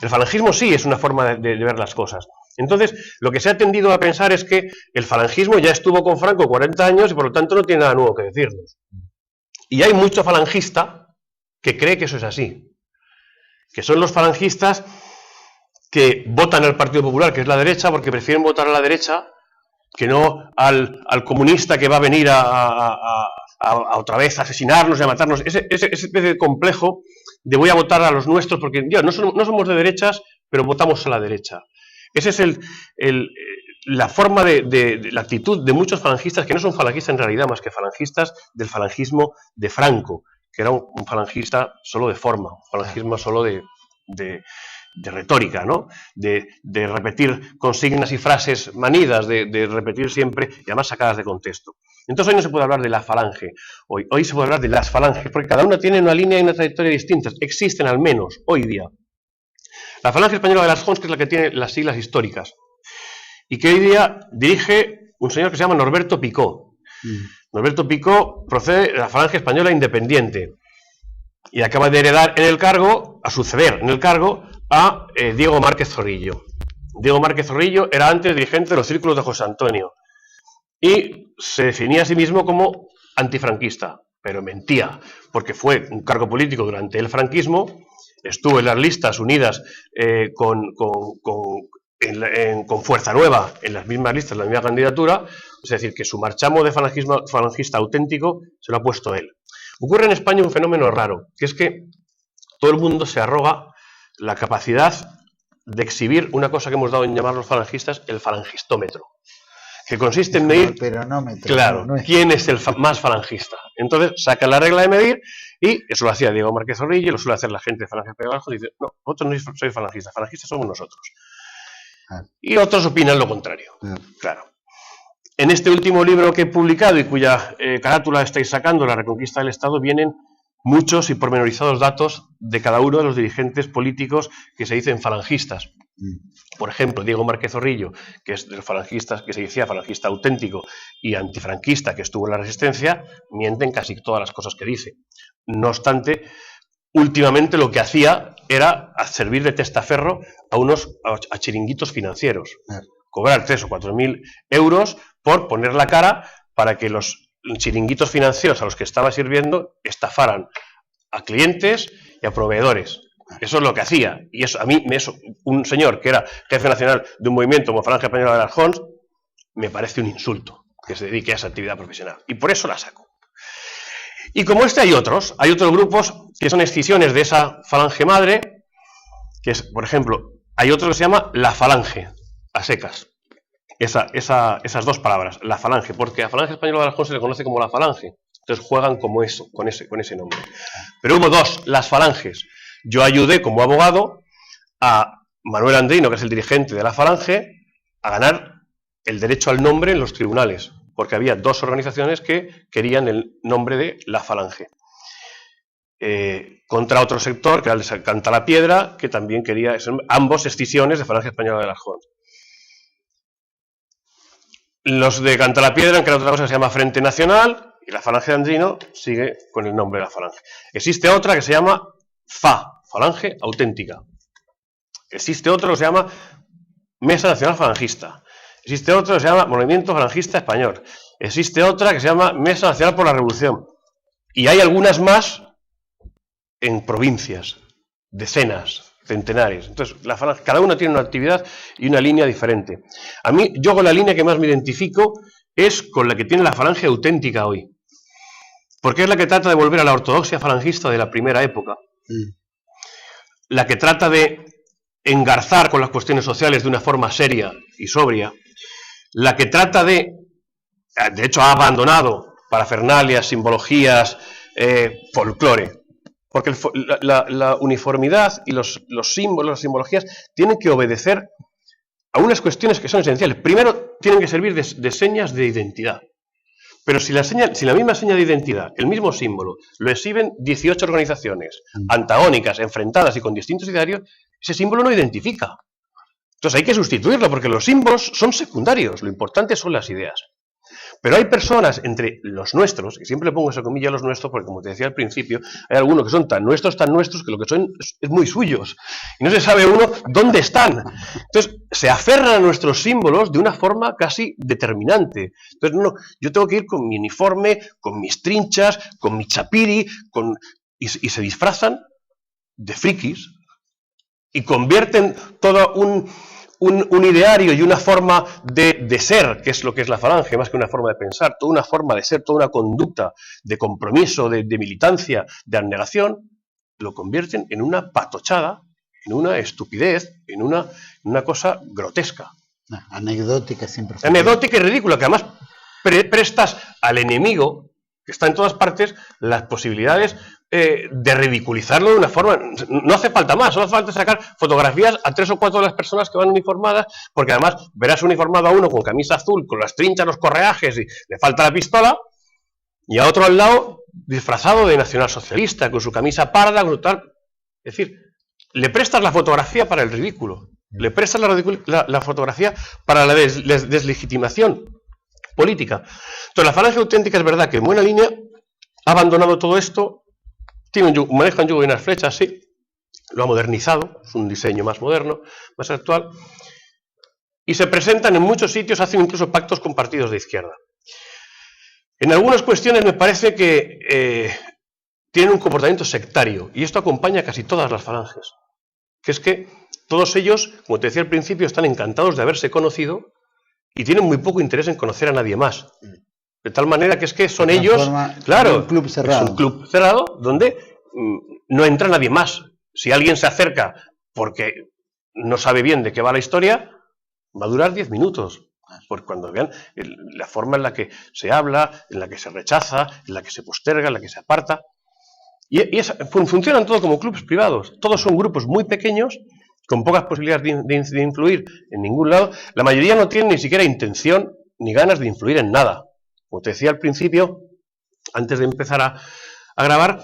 El falangismo sí es una forma de ver las cosas. Entonces, lo que se ha tendido a pensar es que el falangismo ya estuvo con Franco 40 años y por lo tanto no tiene nada nuevo que decirnos. Y hay mucho falangista que cree que eso es así. Que son los falangistas que votan al Partido Popular, que es la derecha, porque prefieren votar a la derecha que no al comunista que va a venir a otra vez a asesinarnos y a matarnos. Ese especie de complejo de voy a votar a los nuestros, porque ya, no somos de derechas, pero votamos a la derecha. Esa es la forma de la actitud de muchos falangistas, que no son falangistas en realidad, más que falangistas del falangismo de Franco, que era un falangista solo de forma, un falangismo solo de retórica, ¿no? De repetir consignas y frases manidas, de repetir siempre, y además sacadas de contexto. Entonces hoy no se puede hablar de la falange, hoy se puede hablar de las falanges, porque cada una tiene una línea y una trayectoria distintas, existen al menos hoy día. La falange española de las Jons, que es la que tiene las siglas históricas, y que hoy día dirige un señor que se llama Norberto Picó. Norberto Picó procede de la falange española independiente, y acaba de heredar en el cargo, a suceder en el cargo, a Diego Márquez Zorrillo. Diego Márquez Zorrillo era antes dirigente de los círculos de José Antonio y se definía a sí mismo como antifranquista, pero mentía, porque fue un cargo político durante el franquismo, estuvo en las listas unidas con Fuerza Nueva, en las mismas listas, en la misma candidatura, es decir, que su marchamo de falangista auténtico se lo ha puesto él. Ocurre en España un fenómeno raro, que es que todo el mundo se arroga la capacidad de exhibir una cosa que hemos dado en llamar los falangistas el falangistómetro, que consiste en medir, claro, quién es el más falangista. Entonces sacan la regla de medir y eso lo hacía Diego Márquez Zorrillo, lo suele hacer la gente de Falange Española, y dice, no, vosotros no sois falangistas, falangistas somos nosotros. Y otros opinan lo contrario, claro. En este último libro que he publicado y cuya carátula estáis sacando, La Reconquista del Estado, vienen muchos y pormenorizados datos de cada uno de los dirigentes políticos que se dicen falangistas. Por ejemplo, Diego Márquez Zorrillo, que es de los falangistas, que se decía falangista auténtico y antifranquista, que estuvo en la Resistencia, miente en casi todas las cosas que dice. No obstante, últimamente lo que hacía era servir de testaferro a chiringuitos financieros. Cobrar 3.000 o 4.000 euros por poner la cara para que los chiringuitos financieros a los que estaba sirviendo estafaran a clientes y a proveedores. Eso es lo que hacía. Y eso a mí, un señor que era jefe nacional de un movimiento como Falange Española de las Jons, me parece un insulto que se dedique a esa actividad profesional. Y por eso la saco. Y como hay otros grupos que son escisiones de esa falange madre, que es, por ejemplo, hay otro que se llama la falange, a secas. Esas dos palabras, la falange, porque a Falange Española de las Jons se le conoce como la falange. Entonces juegan como eso, con ese nombre. Pero hubo dos, las falanges. Yo ayudé como abogado a Manuel Andrino, que es el dirigente de la falange, a ganar el derecho al nombre en los tribunales, porque había dos organizaciones que querían el nombre de la falange. Contra otro sector, que era el de Cantalapiedra, que también quería, ambos escisiones de Falange Española de las Jons. Los de Cantalapiedra han creado otra cosa que se llama Frente Nacional, y la falange de Andrino sigue con el nombre de la falange. Existe otra que se llama Falange Auténtica. Existe otro que se llama Mesa Nacional Falangista. Existe otro que se llama Movimiento Falangista Español. Existe otra que se llama Mesa Nacional por la Revolución. Y hay algunas más en provincias, decenas, centenares. Entonces, la falange, cada una tiene una actividad y una línea diferente. A mí, yo con la línea que más me identifico es con la que tiene la falange auténtica hoy. Porque es la que trata de volver a la ortodoxia falangista de la primera época. La que trata de engarzar con las cuestiones sociales de una forma seria y sobria. La que trata de hecho ha abandonado parafernalias, simbologías, folclore. Porque la uniformidad y los símbolos, las simbologías, tienen que obedecer a unas cuestiones que son esenciales. Primero, tienen que servir de señas de identidad. Pero si la misma seña de identidad, el mismo símbolo, lo exhiben 18 organizaciones antagónicas, enfrentadas y con distintos idearios, ese símbolo no identifica. Entonces hay que sustituirlo, porque los símbolos son secundarios, lo importante son las ideas. Pero hay personas entre los nuestros, y siempre le pongo esa comilla a los nuestros, porque como te decía al principio, hay algunos que son tan nuestros, que lo que son es muy suyos. Y no se sabe uno dónde están. Entonces, se aferran a nuestros símbolos de una forma casi determinante. Entonces, no, yo tengo que ir con mi uniforme, con mis trinchas, con mi chapiri, y se disfrazan de frikis y convierten todo un ideario y una forma de ser, que es lo que es la falange, más que una forma de pensar, toda una forma de ser, toda una conducta de compromiso, de militancia, de abnegación, lo convierten en una patochada, en una estupidez, en una cosa grotesca. Anecdótica siempre. Anecdótica y ridícula, que además prestas al enemigo, que está en todas partes, las posibilidades de ridiculizarlo de una forma. No hace falta más, solo hace falta sacar fotografías a 3 o 4 de las personas que van uniformadas, porque además verás uniformado a uno con camisa azul, con las trinchas, los correajes y le falta la pistola, y a otro al lado disfrazado de nacionalsocialista, con su camisa parda, con tal. Es decir, le prestas la fotografía para el ridículo, le prestas la fotografía para la deslegitimación política. Entonces, la falange auténtica es verdad que en buena línea ha abandonado todo esto. Maneja un yugo y unas flechas, sí, lo ha modernizado, es un diseño más moderno, más actual, y se presentan en muchos sitios, hacen incluso pactos con partidos de izquierda. En algunas cuestiones me parece que tienen un comportamiento sectario, y esto acompaña a casi todas las falanges, que es que todos ellos, como te decía al principio, están encantados de haberse conocido y tienen muy poco interés en conocer a nadie más. De tal manera que es que son ellos, claro, un club cerrado. Es un club cerrado donde no entra nadie más. Si alguien se acerca porque no sabe bien de qué va la historia, va a durar 10 minutos. Porque cuando vean la forma en la que se habla, en la que se rechaza, en la que se posterga, en la que se aparta. Y funcionan todos como clubes privados. Todos son grupos muy pequeños, con pocas posibilidades de influir en ningún lado. La mayoría no tienen ni siquiera intención ni ganas de influir en nada. Como te decía al principio, antes de empezar a grabar,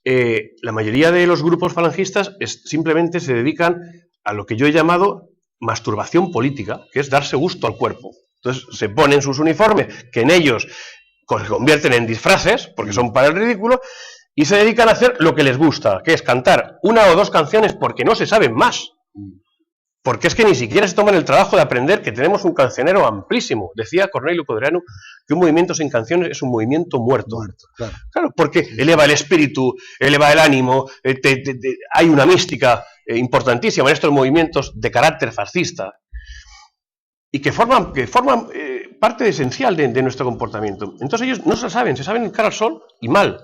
la mayoría de los grupos falangistas simplemente se dedican a lo que yo he llamado masturbación política, que es darse gusto al cuerpo. Entonces se ponen sus uniformes, que en ellos se convierten en disfraces, porque son para el ridículo, y se dedican a hacer lo que les gusta, que es cantar 1 o 2 canciones porque no se saben más. Porque es que ni siquiera se toman el trabajo de aprender que tenemos un cancionero amplísimo. Decía Cornelio Codreanu que un movimiento sin canciones es un movimiento muerto. Claro, porque eleva el espíritu, eleva el ánimo, hay una mística importantísima en estos movimientos de carácter fascista y que forman parte esencial de nuestro comportamiento. Entonces ellos no se saben cara al sol y mal.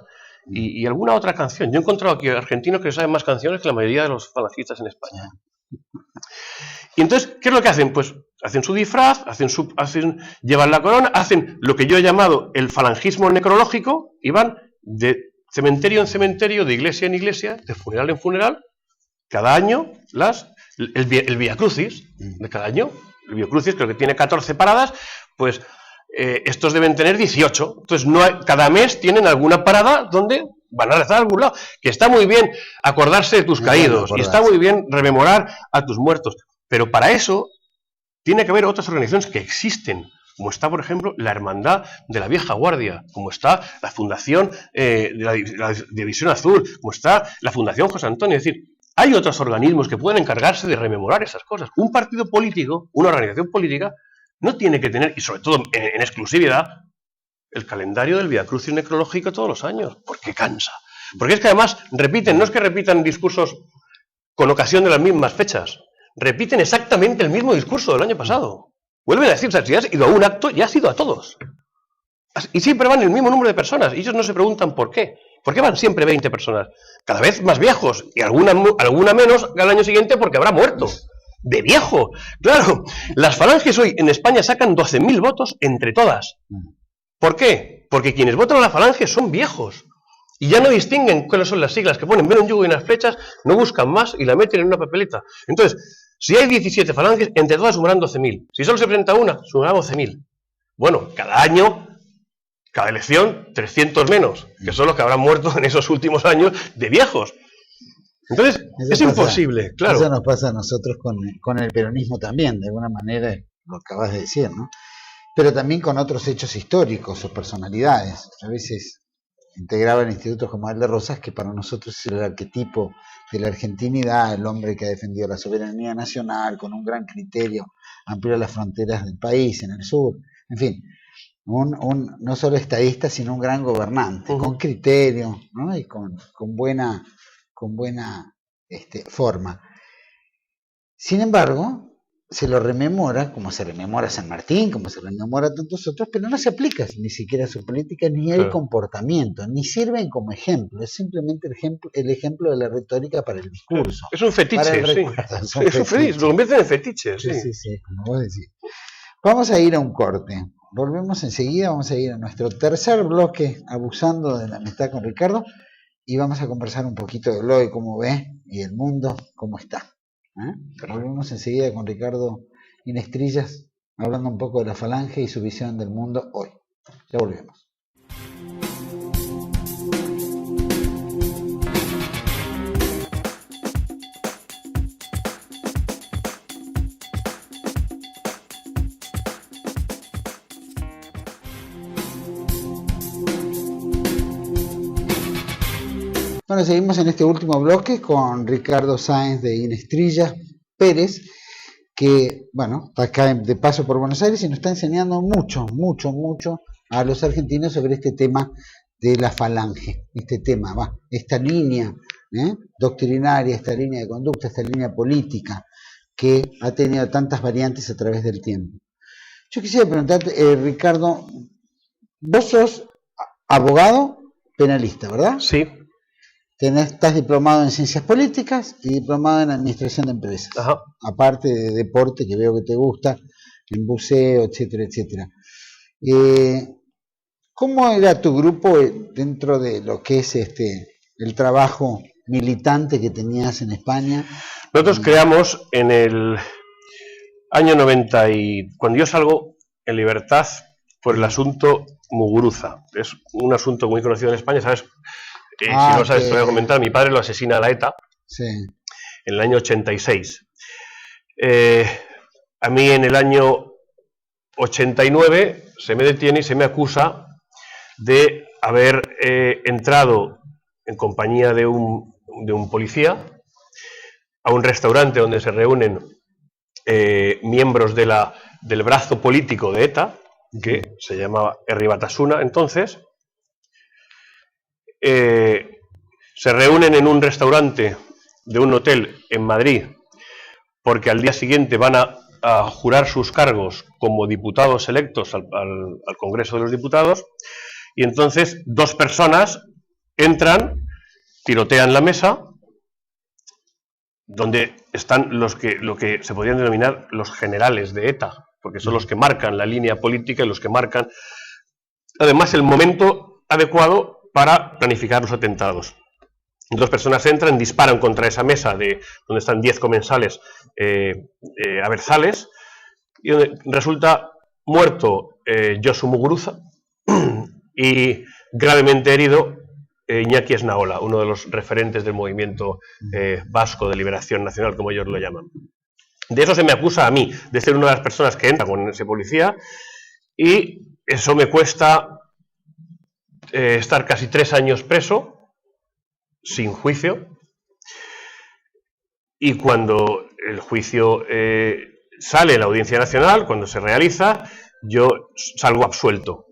Y alguna otra canción. Yo he encontrado aquí argentinos que saben más canciones que la mayoría de los falangistas en España. Y entonces, ¿qué es lo que hacen? Pues hacen su disfraz, llevan la corona, hacen lo que yo he llamado el falangismo necrológico y van de cementerio en cementerio, de iglesia en iglesia, de funeral en funeral, cada año el Vía Crucis de cada año. El Vía Crucis creo que tiene 14 paradas, pues estos deben tener 18. Entonces cada mes tienen alguna parada donde van a rezar a algún lado. Que está muy bien acordarse de tus caídos y está muy bien rememorar a tus muertos. Pero para eso tiene que haber otras organizaciones que existen, como está, por ejemplo, la Hermandad de la Vieja Guardia, como está la Fundación de la División Azul, como está la Fundación José Antonio. Es decir, hay otros organismos que pueden encargarse de rememorar esas cosas. Un partido político, una organización política, no tiene que tener, y sobre todo en exclusividad, el calendario del Vía Crucis necrológico todos los años, porque cansa. Porque es que además repiten, no es que repitan discursos con ocasión de las mismas fechas, repiten exactamente el mismo discurso del año pasado. Vuelven a decir, o sea, si has ido a un acto, ya has ido a todos. Y siempre van el mismo número de personas, y ellos no se preguntan por qué. ¿Por qué van siempre 20 personas? Cada vez más viejos, y alguna menos al año siguiente porque habrá muerto. De viejo. Claro, las falanges hoy en España sacan 12.000 votos entre todas. ¿Por qué? Porque quienes votan a la falange son viejos. Y ya no distinguen cuáles son las siglas que ponen. Ven un yugo y unas flechas, no buscan más y la meten en una papeleta. Entonces, si hay 17 falanges, entre todas sumarán 12.000. Si solo se presenta una, sumarán 12.000. Bueno, cada año cada elección 300 menos, que son los que habrán muerto en esos últimos años de viejos. Entonces, es imposible, claro. Eso nos pasa a nosotros con el peronismo también, de alguna manera, lo acabas de decir, ¿no? Pero también con otros hechos históricos o personalidades. A veces integraban institutos como el de Rosas, que para nosotros es el arquetipo de la argentinidad, el hombre que ha defendido la soberanía nacional con un gran criterio, amplió las fronteras del país en el sur, en fin, no solo estadista, sino un gran gobernante, con criterio, ¿no? Y con buena forma. Sin embargo, se lo rememora, como se rememora San Martín, como se rememora a tantos otros, pero no se aplica ni siquiera a su política, ni el comportamiento, ni sirven como ejemplo, es simplemente el ejemplo de la retórica para el discurso. Es un fetiche, sí. Es un fetiche, lo convierten en fetiche, sí. Sí, como vos decís. Vamos a ir a un corte, volvemos enseguida, vamos a ir a nuestro tercer bloque, abusando de la amistad con Ricardo, y vamos a conversar un poquito de lo de cómo ve y el mundo, cómo está. Volvemos enseguida con Ricardo Inestrillas, hablando un poco de la Falange y su visión del mundo hoy. Ya volvemos. Bueno, seguimos en este último bloque con Ricardo Sáenz de Inestrillas Pérez, que, bueno, está acá de paso por Buenos Aires y nos está enseñando mucho a los argentinos sobre este tema de la Falange, esta línea doctrinaria, esta línea de conducta, esta línea política que ha tenido tantas variantes a través del tiempo. Yo quisiera preguntarte, Ricardo, vos sos abogado penalista, ¿verdad? Sí. Estás diplomado en Ciencias Políticas y diplomado en Administración de Empresas. Ajá. Aparte de deporte, que veo que te gusta, en buceo, etcétera, etcétera. ¿Cómo era tu grupo dentro de lo que es el trabajo militante que tenías en España? Nosotros creamos en el año 90, cuando yo salgo en libertad por el asunto Muguruza. Es un asunto muy conocido en España, ¿sabes? Si no sabes, te lo voy a comentar. Mi padre lo asesina a la ETA en el año 86. A mí en el año 89 se me detiene y se me acusa de haber entrado en compañía de un policía a un restaurante donde se reúnen miembros del brazo político de ETA, que se llamaba Herri Batasuna entonces. Se reúnen en un restaurante de un hotel en Madrid porque al día siguiente van a jurar sus cargos como diputados electos al Congreso de los Diputados, y entonces dos personas entran, tirotean la mesa donde están lo que se podrían denominar los generales de ETA, porque son los que marcan la línea política y los que marcan además el momento adecuado para planificar los atentados. Dos personas entran, disparan contra esa mesa donde están 10 comensales aversales, y donde resulta muerto Josu Muguruza y gravemente herido Iñaki Esnaola, uno de los referentes del movimiento vasco de liberación nacional, como ellos lo llaman. De eso se me acusa a mí, de ser una de las personas que entra con ese policía, y eso me cuesta estar casi 3 años preso, sin juicio, y cuando el juicio sale en la Audiencia Nacional, cuando se realiza, yo salgo absuelto,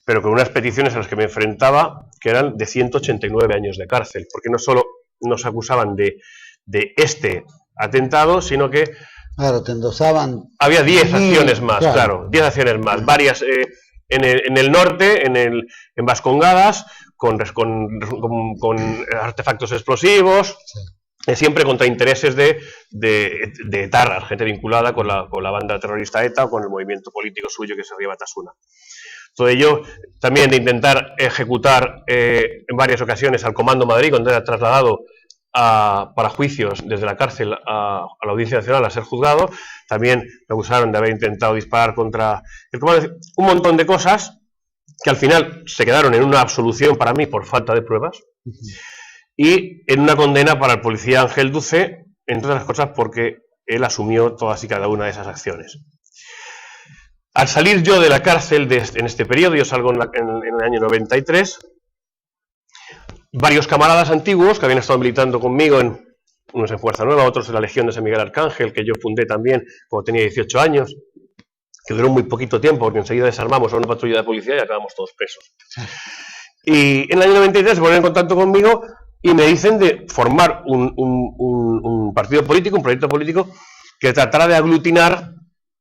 pero con unas peticiones a las que me enfrentaba que eran de 189 años de cárcel, porque no solo nos acusaban de este atentado, sino que claro, te endosaban. Había 10 acciones más, claro, 10 acciones más, varias en el norte, en Vascongadas, con artefactos explosivos, siempre contra intereses de etarra, gente vinculada con la banda terrorista ETA o con el movimiento político suyo, que es Herri Batasuna. Todo ello también de intentar ejecutar en varias ocasiones al Comando Madrid, cuando era trasladado para juicios desde la cárcel a la Audiencia Nacional a ser juzgado. También me acusaron de haber intentado disparar contra el comando, un montón de cosas que al final se quedaron en una absolución para mí por falta de pruebas y en una condena para el policía Ángel Duce, entre otras cosas porque él asumió todas y cada una de esas acciones. Al salir yo de la cárcel en este periodo, yo salgo en el año 93, varios camaradas antiguos que habían estado militando conmigo, unos en Fuerza Nueva, otros en la Legión de San Miguel Arcángel, que yo fundé también cuando tenía 18 años, que duró muy poquito tiempo porque enseguida desarmamos a una patrulla de policía y acabamos todos presos. Y en el año 93 se ponen en contacto conmigo y me dicen de formar un partido político, un proyecto político que tratara de aglutinar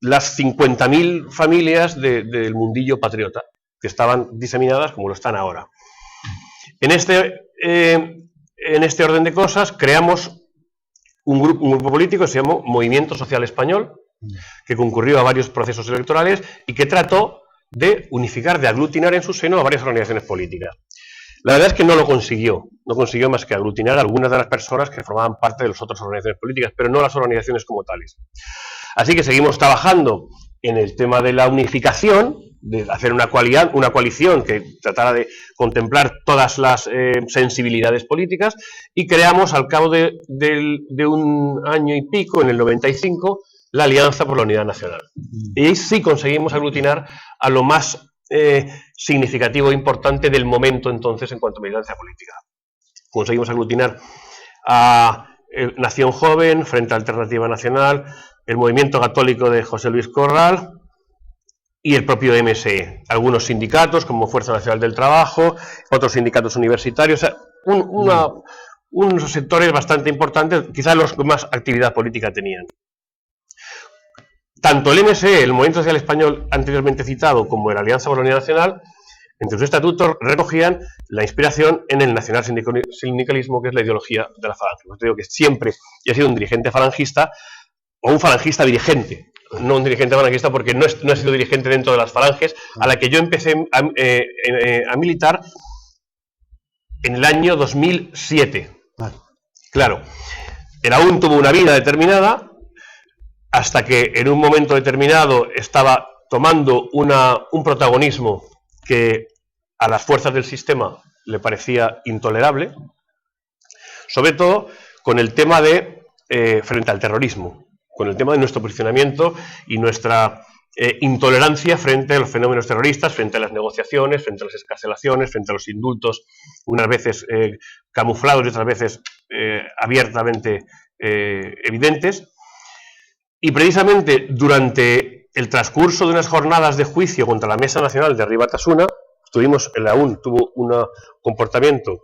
las 50.000 familias del mundillo patriota, que estaban diseminadas como lo están ahora. En este orden de cosas creamos un grupo político que se llamó Movimiento Social Español, que concurrió a varios procesos electorales y que trató de unificar, de aglutinar en su seno a varias organizaciones políticas. La verdad es que no consiguió más que aglutinar a algunas de las personas que formaban parte de las otras organizaciones políticas, pero no las organizaciones como tales. Así que seguimos trabajando en el tema de la unificación, de hacer una coalición que tratara de contemplar todas las sensibilidades políticas, y creamos al cabo de un año y pico, en el 95, la Alianza por la Unidad Nacional. Y ahí sí conseguimos aglutinar a lo más significativo e importante del momento entonces en cuanto a militancia política. Conseguimos aglutinar a Nación Joven, Frente Alternativa Nacional, el Movimiento Católico de José Luis Corral y el propio MSE. Algunos sindicatos como Fuerza Nacional del Trabajo, otros sindicatos universitarios, o sea, unos sectores bastante importantes, quizás los que más actividad política tenían. Tanto el MSE, el Movimiento Social Español anteriormente citado, como la Alianza por la Unidad Nacional, entre sus estatutos recogían la inspiración en el nacional sindicalismo, que es la ideología de la falange. Os digo que siempre he sido un dirigente falangista, o un falangista dirigente, no un dirigente falangista porque no he sido dirigente dentro de las falanges, a la que yo empecé a militar en el año 2007. Claro, el AUN tuvo una vida determinada, hasta que en un momento determinado estaba tomando un protagonismo que a las fuerzas del sistema le parecía intolerable, sobre todo con el tema de frente al terrorismo, con el tema de nuestro posicionamiento y nuestra intolerancia frente a los fenómenos terroristas, frente a las negociaciones, frente a las excarcelaciones, frente a los indultos, unas veces camuflados y otras veces abiertamente evidentes. Y precisamente durante el transcurso de unas jornadas de juicio contra la Mesa Nacional de Ribatasuna, la UN tuvo un comportamiento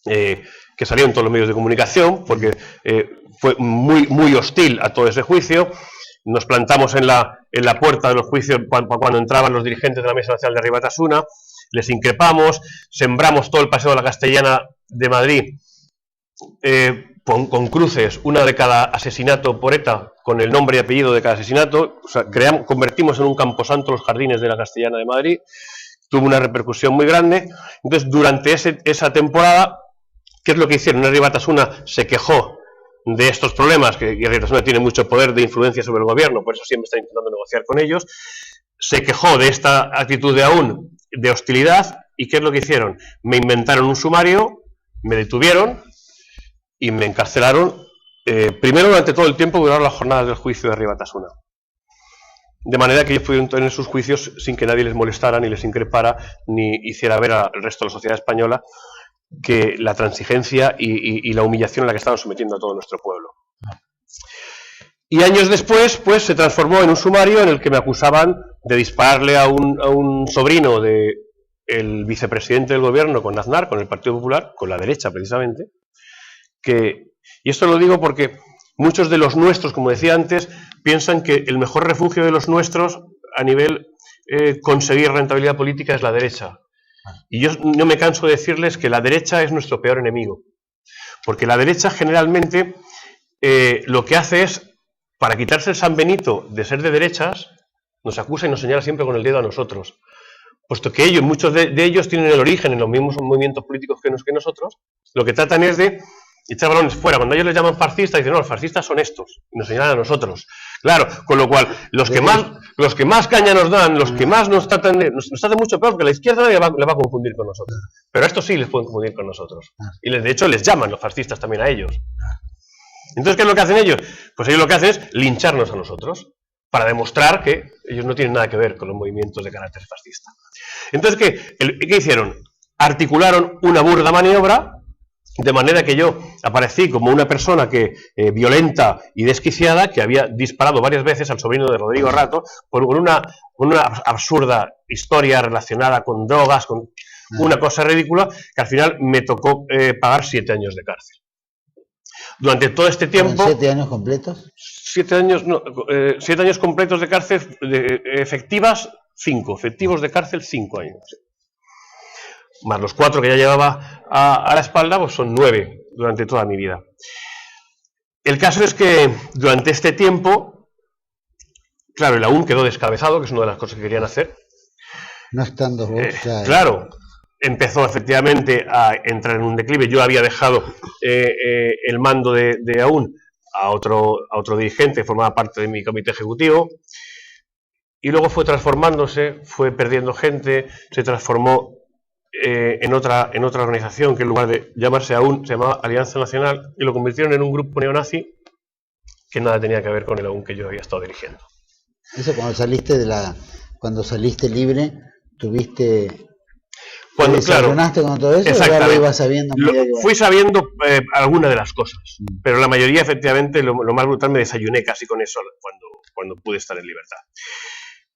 que salió en todos los medios de comunicación, porque fue muy hostil a todo ese juicio. Nos plantamos en la puerta de los juicios cuando entraban los dirigentes de la Mesa Nacional de Ribatasuna, les increpamos, sembramos todo el paseo de la Castellana de Madrid con cruces, una de cada asesinato por ETA, con el nombre y apellido de cada asesinato. O sea, convertimos en un camposanto los jardines de la Castellana de Madrid. Tuvo una repercusión muy grande. Entonces, durante esa temporada, ¿qué es lo que hicieron? Ribatasuna se quejó de estos problemas, que Ribatasuna tiene mucho poder de influencia sobre el gobierno, por eso siempre está intentando negociar con ellos. Se quejó de esta actitud de AUN, de hostilidad, ¿y qué es lo que hicieron? Me inventaron un sumario, me detuvieron y me encarcelaron, primero durante todo el tiempo que duraron las jornadas del juicio de Ribatasuna. De manera que ellos pudieron tener sus juicios sin que nadie les molestara, ni les increpara, ni hiciera ver al resto de la sociedad española que la transigencia y la humillación a la que estaban sometiendo a todo nuestro pueblo. Y años después, pues, se transformó en un sumario en el que me acusaban de dispararle a un sobrino del vicepresidente del gobierno con Aznar, con el Partido Popular, con la derecha precisamente. Y esto lo digo porque muchos de los nuestros, como decía antes, piensan que el mejor refugio de los nuestros a nivel conseguir rentabilidad política es la derecha. Y yo no me canso de decirles que la derecha es nuestro peor enemigo. Porque la derecha generalmente lo que hace es, para quitarse el San Benito de ser de derechas, nos acusa y nos señala siempre con el dedo a nosotros. Puesto que muchos de ellos tienen el origen en los mismos movimientos políticos que nosotros, lo que tratan es de echar balones fuera. Cuando ellos les llaman fascistas, dicen, no, los fascistas son estos, y nos señalan a nosotros. Claro, con lo cual, los que más caña nos dan, los que más nos tratan mucho peor, porque la izquierda le va a confundir con nosotros. Pero a estos sí les pueden confundir con nosotros. Y de hecho les llaman los fascistas también a ellos. Entonces, ¿qué es lo que hacen ellos? Pues ellos lo que hacen es lincharnos a nosotros, para demostrar que ellos no tienen nada que ver con los movimientos de carácter fascista. Entonces, ¿qué hicieron? Articularon una burda maniobra, de manera que yo aparecí como una persona violenta y desquiciada, que había disparado varias veces al sobrino de Rodrigo Rato por una absurda historia relacionada con drogas, con una cosa ridícula, que al final me tocó pagar 7 años de cárcel. Durante todo este tiempo... ¿7 años completos? 7 años, no, 7 años completos de cárcel, efectivas 5, efectivos de cárcel 5 años. Más los 4 que ya llevaba a la espalda, pues son 9 durante toda mi vida. El caso es que durante este tiempo, claro, el AUN quedó descabezado, que es una de las cosas que querían hacer. No estando vos, claro, empezó efectivamente a entrar en un declive. Yo había dejado el mando de AUN a otro dirigente, formaba parte de mi comité ejecutivo, y luego fue transformándose, fue perdiendo gente, se transformó en otra organización que en lugar de llamarse AUN se llamaba Alianza Nacional, y lo convirtieron en un grupo neonazi que nada tenía que ver con el AUN que yo había estado dirigiendo. Eso cuando saliste libre, tuviste... Claro, ¿desayunaste con todo eso? Exactamente. ¿O ya lo ibas sabiendo? Fui sabiendo algunas de las cosas, pero la mayoría, efectivamente, lo más brutal, me desayuné casi con eso cuando pude estar en libertad.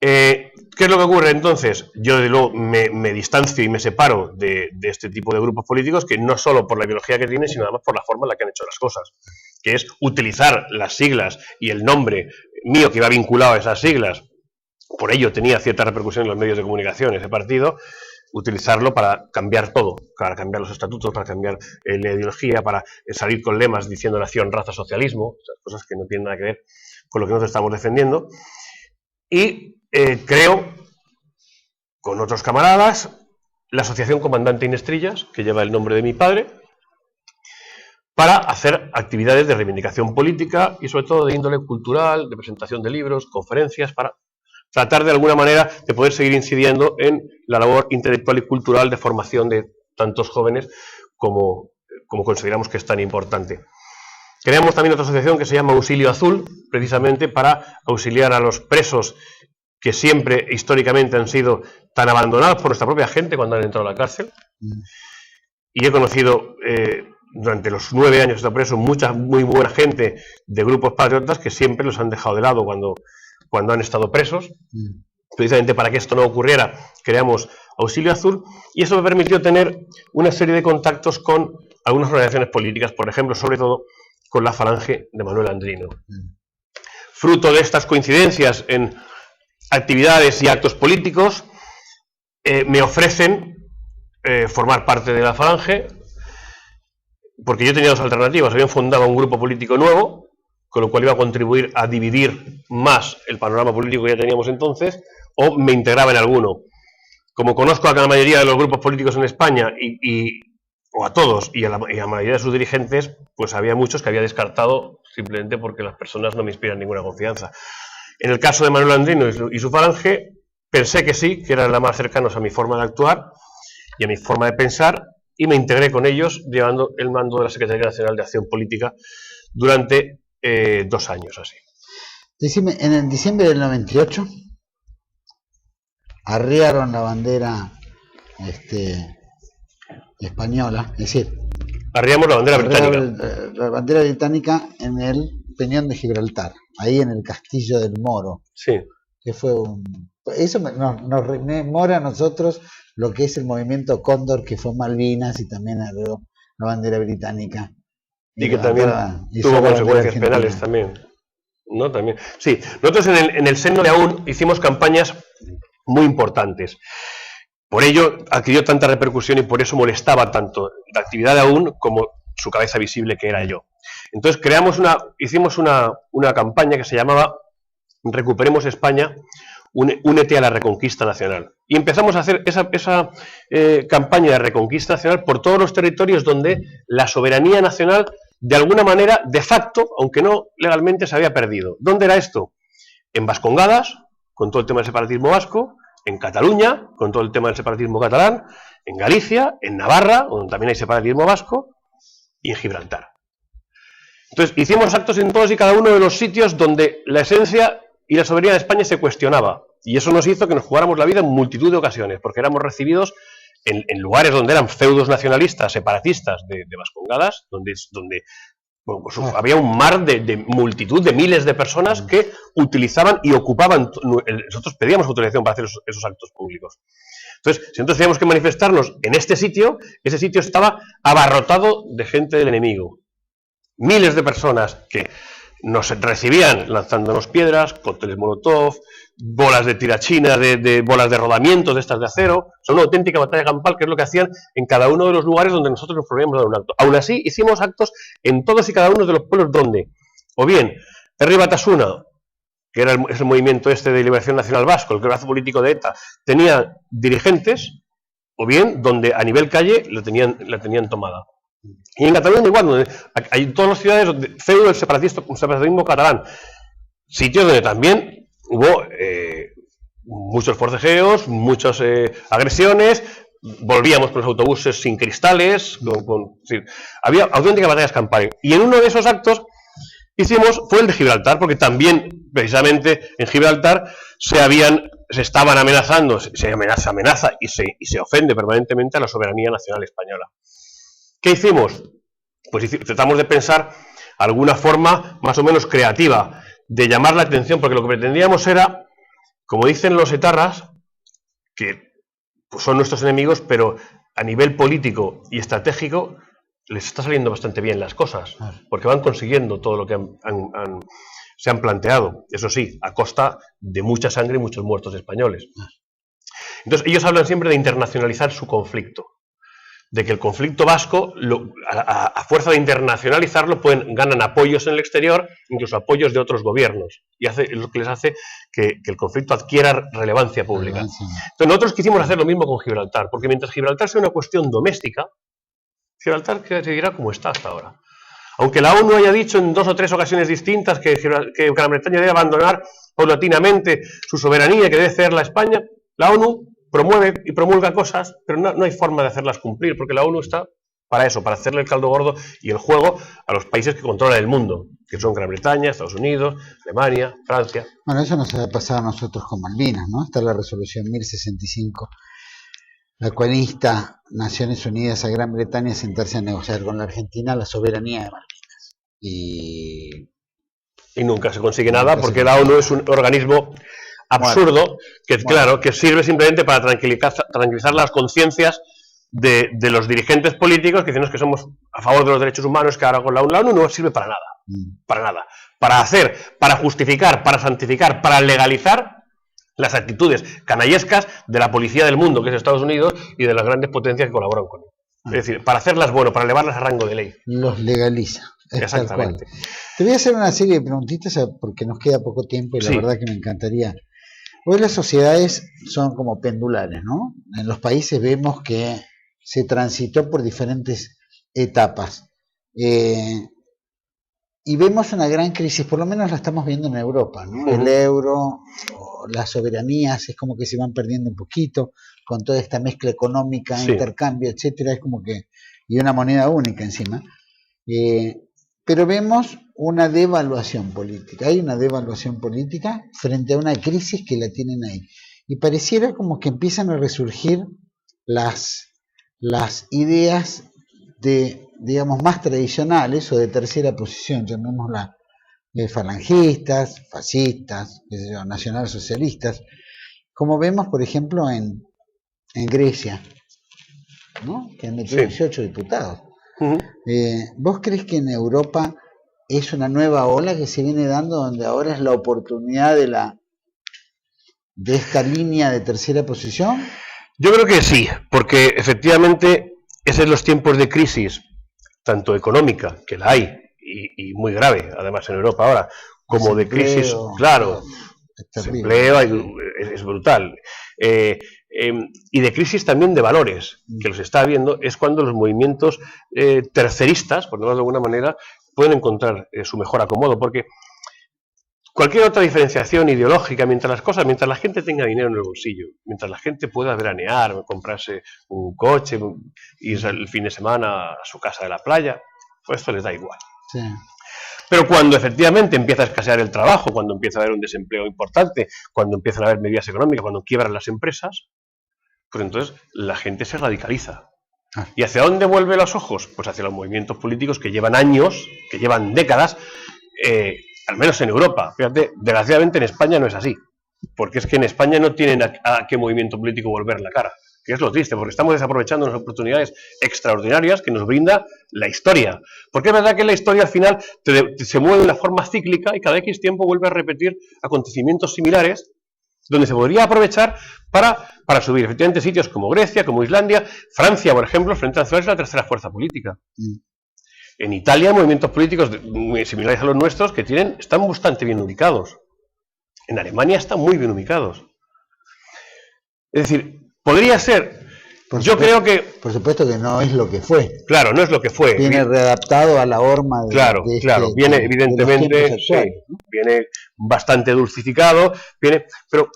¿Qué es lo que ocurre entonces? Yo de luego me distancio y me separo de este tipo de grupos políticos, que no solo por la ideología que tienen, sino además por la forma en la que han hecho las cosas, que es utilizar las siglas y el nombre mío que iba vinculado a esas siglas. Por ello tenía cierta repercusión en los medios de comunicación ese partido, utilizarlo para cambiar todo, para cambiar los estatutos, para cambiar la ideología, para salir con lemas diciendo nación, raza, socialismo, esas cosas que no tienen nada que ver con lo que nosotros estamos defendiendo. Y creo, con otros camaradas, la Asociación Comandante Inestrillas, que lleva el nombre de mi padre, para hacer actividades de reivindicación política y sobre todo de índole cultural, de presentación de libros, conferencias, para tratar de alguna manera de poder seguir incidiendo en la labor intelectual y cultural de formación de tantos jóvenes como consideramos que es tan importante. Creamos también otra asociación que se llama Auxilio Azul, precisamente para auxiliar a los presos que siempre históricamente han sido tan abandonados por nuestra propia gente cuando han entrado a la cárcel. Y he conocido durante los 9 años que he estado preso mucha muy buena gente de grupos patriotas que siempre los han dejado de lado cuando han estado presos. Precisamente para que esto no ocurriera, creamos Auxilio Azul, y eso me permitió tener una serie de contactos con algunas organizaciones políticas, por ejemplo, sobre todo con la Falange de Manuel Andrino. Fruto de estas coincidencias en actividades y actos políticos, me ofrecen formar parte de la Falange, porque yo tenía 2 alternativas. Habían fundado un grupo político nuevo, con lo cual iba a contribuir a dividir más el panorama político que ya teníamos entonces, o me integraba en alguno. Como conozco a la mayoría de los grupos políticos en España, o a todos, y a la mayoría de sus dirigentes, pues había muchos que había descartado simplemente porque las personas no me inspiran ninguna confianza. En el caso de Manuel Andrino y su Falange, pensé que sí, que eran las más cercanos a mi forma de actuar y a mi forma de pensar, y me integré con ellos llevando el mando de la Secretaría Nacional de Acción Política durante 2 años así. Decime, en el diciembre del 98 arriaron la bandera española, es decir, arriamos la bandera británica. La bandera británica en el Peñón de Gibraltar, ahí en el Castillo del Moro. Sí. Que fue eso nos rememora a nosotros lo que es el movimiento Cóndor, que fue Malvinas, y también arrió la bandera británica. Y que también tuvo consecuencias penales también, ¿no? También. Sí, nosotros en el seno de AUN hicimos campañas muy importantes. Por ello adquirió tanta repercusión y por eso molestaba tanto la actividad de AUN como su cabeza visible, que era yo. Entonces hicimos una campaña que se llamaba Recuperemos España, únete a la Reconquista Nacional. Y empezamos a hacer esa campaña de Reconquista Nacional por todos los territorios donde la soberanía nacional, de alguna manera, de facto, aunque no legalmente, se había perdido. ¿Dónde era esto? en Vascongadas, con todo el tema del separatismo vasco, en Cataluña, con todo el tema del separatismo catalán, en Galicia, en Navarra, donde también hay separatismo vasco, y en Gibraltar. Entonces, hicimos actos en todos y cada uno de los sitios donde la esencia y la soberanía de España se cuestionaba. Y eso nos hizo que nos jugáramos la vida en multitud de ocasiones, porque éramos recibidos en lugares donde eran feudos nacionalistas, separatistas de Vascongadas, donde bueno, pues había un mar de multitud de miles de personas que utilizaban y ocupaban. Nosotros pedíamos autorización para hacer esos actos públicos. Entonces, si nosotros teníamos que manifestarnos en este sitio, ese sitio estaba abarrotado de gente del enemigo. Miles de personas que nos recibían lanzándonos piedras, cócteles molotov, bolas de tirachina, de bolas de rodamiento, de estas de acero. Son una auténtica batalla campal, que es lo que hacían en cada uno de los lugares donde nosotros nos proponíamos dar un acto. Aún así, hicimos actos en todos y cada uno de los pueblos donde, o bien, Herri Batasuna, que era el movimiento este de liberación nacional vasco, el brazo político de ETA, tenía dirigentes, o bien donde a nivel calle la tenían tomada. Y en Cataluña igual, donde hay en todas las ciudades feudo del separatismo catalán, sitios donde también hubo muchos forcejeos, muchas agresiones, volvíamos con los autobuses sin cristales, había auténticas batallas campales. Y en uno de esos actos fue el de Gibraltar, porque también, precisamente, en Gibraltar se estaban amenazando, se amenaza y se ofende permanentemente a la soberanía nacional española. ¿Qué hicimos? Pues tratamos de pensar alguna forma más o menos creativa de llamar la atención, porque lo que pretendíamos era, como dicen los etarras, que pues son nuestros enemigos, pero a nivel político y estratégico les está saliendo bastante bien las cosas, porque van consiguiendo todo lo que se han planteado, eso sí, a costa de mucha sangre y muchos muertos españoles. Entonces ellos hablan siempre de internacionalizar su conflicto, de que el conflicto vasco, a fuerza de internacionalizarlo, ganan apoyos en el exterior, incluso apoyos de otros gobiernos, y es lo que les hace que el conflicto adquiera relevancia pública. Entonces nosotros quisimos hacer lo mismo con Gibraltar, porque mientras Gibraltar sea una cuestión doméstica, Gibraltar seguirá como está hasta ahora. Aunque la ONU haya dicho en 2 o 3 ocasiones distintas que Gran Bretaña debe abandonar paulatinamente su soberanía, que debe cederla a España, la ONU promueve y promulga cosas, pero no hay forma de hacerlas cumplir, porque la ONU está para eso, para hacerle el caldo gordo y el juego a los países que controlan el mundo, que son Gran Bretaña, Estados Unidos, Alemania, Francia. Bueno, eso nos ha pasado a nosotros con Malvinas, ¿no? Está la resolución 1065, la cual insta Naciones Unidas a Gran Bretaña a sentarse a negociar con la Argentina la soberanía de Malvinas. Y nunca se consigue nada, porque la ONU es un organismo absurdo, claro, que sirve simplemente para tranquilizar las conciencias de los dirigentes políticos que dicen que somos a favor de los derechos humanos, que ahora con la ONU no sirve para nada, para justificar, para santificar, para legalizar las actitudes canallescas de la policía del mundo, que es Estados Unidos, y de las grandes potencias que colaboran con él. Es decir, para hacerlas para elevarlas a rango de ley. Los legaliza. Exactamente. Te voy a hacer una serie de preguntitas porque nos queda poco tiempo y la verdad que me encantaría. Hoy las sociedades son como pendulares, ¿no? En los países vemos que se transitó por diferentes etapas. Y vemos una gran crisis, por lo menos la estamos viendo en Europa, ¿no? El euro, las soberanías, es como que se van perdiendo un poquito, con toda esta mezcla económica, intercambio, etcétera, es como que, y una moneda única encima. Pero vemos una devaluación política, hay una devaluación política frente a una crisis que la tienen ahí. Y pareciera como que empiezan a resurgir las ideas de, digamos, más tradicionales o de tercera posición, llamémosla falangistas, fascistas, nacionalsocialistas, como vemos, por ejemplo, en Grecia, ¿no? Que han metido 18 diputados. ¿Vos crees que en Europa es una nueva ola que se viene dando, donde ahora es la oportunidad de esta línea de tercera posición? Yo creo que sí, porque efectivamente esos son los tiempos de crisis, tanto económica, que la hay, y muy grave, además en Europa ahora, como de crisis, claro, desempleo es brutal, y de crisis también de valores, que los está habiendo, es cuando los movimientos terceristas, por decirlo de alguna manera, pueden encontrar su mejor acomodo, porque cualquier otra diferenciación ideológica, mientras la gente tenga dinero en el bolsillo, mientras la gente pueda veranear, comprarse un coche, ir el fin de semana a su casa de la playa, pues esto les da igual. Sí. Pero cuando efectivamente empieza a escasear el trabajo, cuando empieza a haber un desempleo importante, cuando empiezan a haber medidas económicas, cuando quiebran las empresas, pues entonces la gente se radicaliza. ¿Y hacia dónde vuelve los ojos? Pues hacia los movimientos políticos que llevan años, que llevan décadas, al menos en Europa. Fíjate, desgraciadamente en España no es así, porque es que en España no tienen a qué movimiento político volver la cara, que es lo triste, porque estamos desaprovechando unas oportunidades extraordinarias que nos brinda la historia. Porque es verdad que la historia al final se mueve de una forma cíclica y cada X tiempo vuelve a repetir acontecimientos similares donde se podría aprovechar para subir. Efectivamente, sitios como Grecia, como Islandia, Francia, por ejemplo, el Frente Nacional es la tercera fuerza política. En Italia, movimientos políticos muy similares a los nuestros que están bastante bien ubicados. En Alemania están muy bien ubicados. Es decir, podría ser. Creo que. Por supuesto que no es lo que fue. Claro, no es lo que fue. Viene readaptado a la horma de. Claro, viene evidentemente. Actuales, ¿no? Viene bastante dulcificado. Pero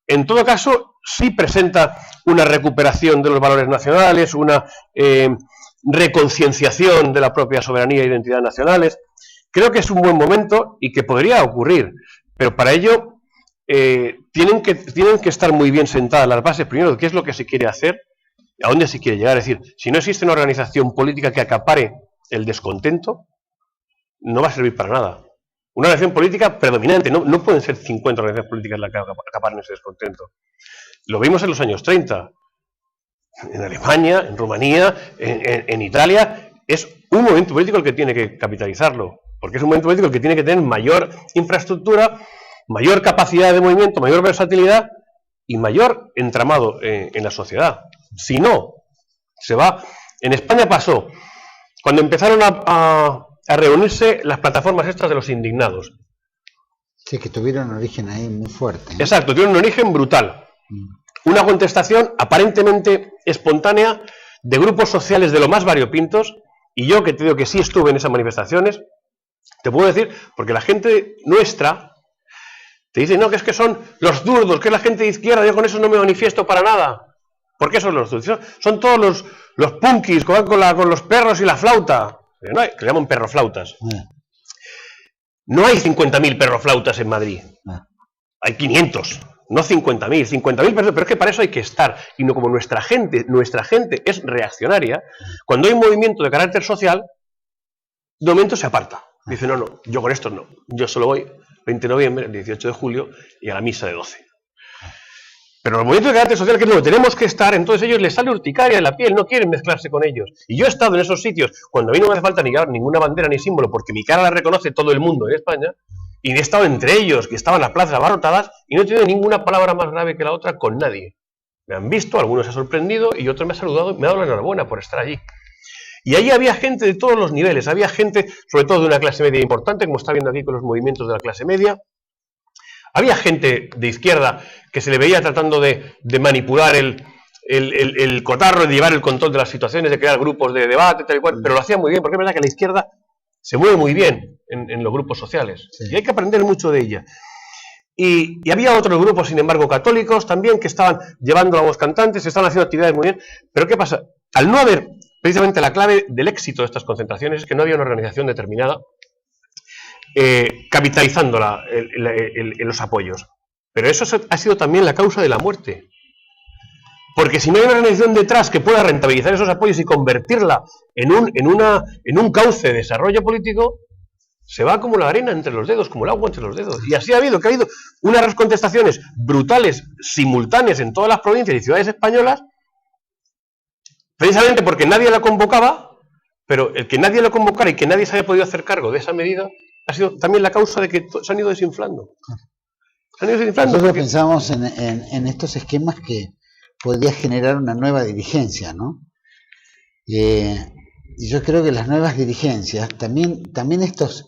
en todo caso, sí presenta una recuperación de los valores nacionales, una reconcienciación de la propia soberanía e identidad nacionales. Creo que es un buen momento y que podría ocurrir, pero para ello tienen que estar muy bien sentadas las bases, primero, de qué es lo que se quiere hacer, a dónde se quiere llegar. Es decir, si no existe una organización política que acapare el descontento, no va a servir para nada. Una organización política predominante, no pueden ser 50 organizaciones políticas las que acaparen ese descontento. Lo vimos en los años 30. En Alemania, en Rumanía, en Italia, es un movimiento político el que tiene que capitalizarlo, porque es un movimiento político el que tiene que tener mayor infraestructura, mayor capacidad de movimiento, mayor versatilidad y mayor entramado en la sociedad. Si no, se va. En España pasó, cuando empezaron a reunirse las plataformas estas de los indignados. Sí, que tuvieron un origen ahí muy fuerte, ¿no? Exacto, tuvieron un origen brutal. Una contestación aparentemente espontánea de grupos sociales de lo más variopintos, y yo que te digo que sí estuve en esas manifestaciones, te puedo decir, porque la gente nuestra te dice, no, que es que son los zurdos, que es la gente de izquierda, yo con eso no me manifiesto para nada. ¿Por qué son los zurdos? Son todos los punkis que van con los perros y la flauta, que le llaman perroflautas. No hay 50.000 perroflautas en Madrid, hay 500. No 50.000, 50.000 personas, pero es que para eso hay que estar. Y no como nuestra gente es reaccionaria, cuando hay un movimiento de carácter social, de momento se aparta. Dice, no, yo con esto no. Yo solo voy 20 de noviembre, 18 de julio y a la misa de 12. Pero los movimientos de carácter social, que es lo que tenemos que estar, entonces ellos les sale urticaria en la piel, no quieren mezclarse con ellos. Y yo he estado en esos sitios, cuando a mí no me hace falta ni llevar ninguna bandera ni símbolo, porque mi cara la reconoce todo el mundo en España. Y he estado entre ellos, que estaban las plazas abarrotadas, y no he tenido ninguna palabra más grave que la otra con nadie. Me han visto, algunos se han sorprendido, y otros me han saludado y me han dado la enhorabuena por estar allí. Y ahí había gente de todos los niveles, había gente, sobre todo de una clase media importante, como está viendo aquí con los movimientos de la clase media. Había gente de izquierda que se le veía tratando de manipular el cotarro, de llevar el control de las situaciones, de crear grupos de debate, tal y cual, pero lo hacía muy bien, porque es verdad que la izquierda se mueve muy bien en los grupos sociales, sí. Y hay que aprender mucho de ella. Y había otros grupos, sin embargo, católicos también, que estaban llevando la voz cantantes, estaban haciendo actividades muy bien, pero ¿qué pasa? Al no haber, precisamente la clave del éxito de estas concentraciones es que no había una organización determinada capitalizando los apoyos. Pero eso ha sido también la causa de la muerte. Porque si no hay una organización detrás que pueda rentabilizar esos apoyos y convertirla en un cauce de desarrollo político, se va como la arena entre los dedos, como el agua entre los dedos. Y así ha habido unas contestaciones brutales, simultáneas en todas las provincias y ciudades españolas, precisamente porque nadie la convocaba, pero el que nadie la convocara y que nadie se haya podido hacer cargo de esa medida ha sido también la causa de que se han ido desinflando. Nosotros pensamos en estos esquemas que podría generar una nueva dirigencia, ¿no? Y yo creo que las nuevas dirigencias, también estos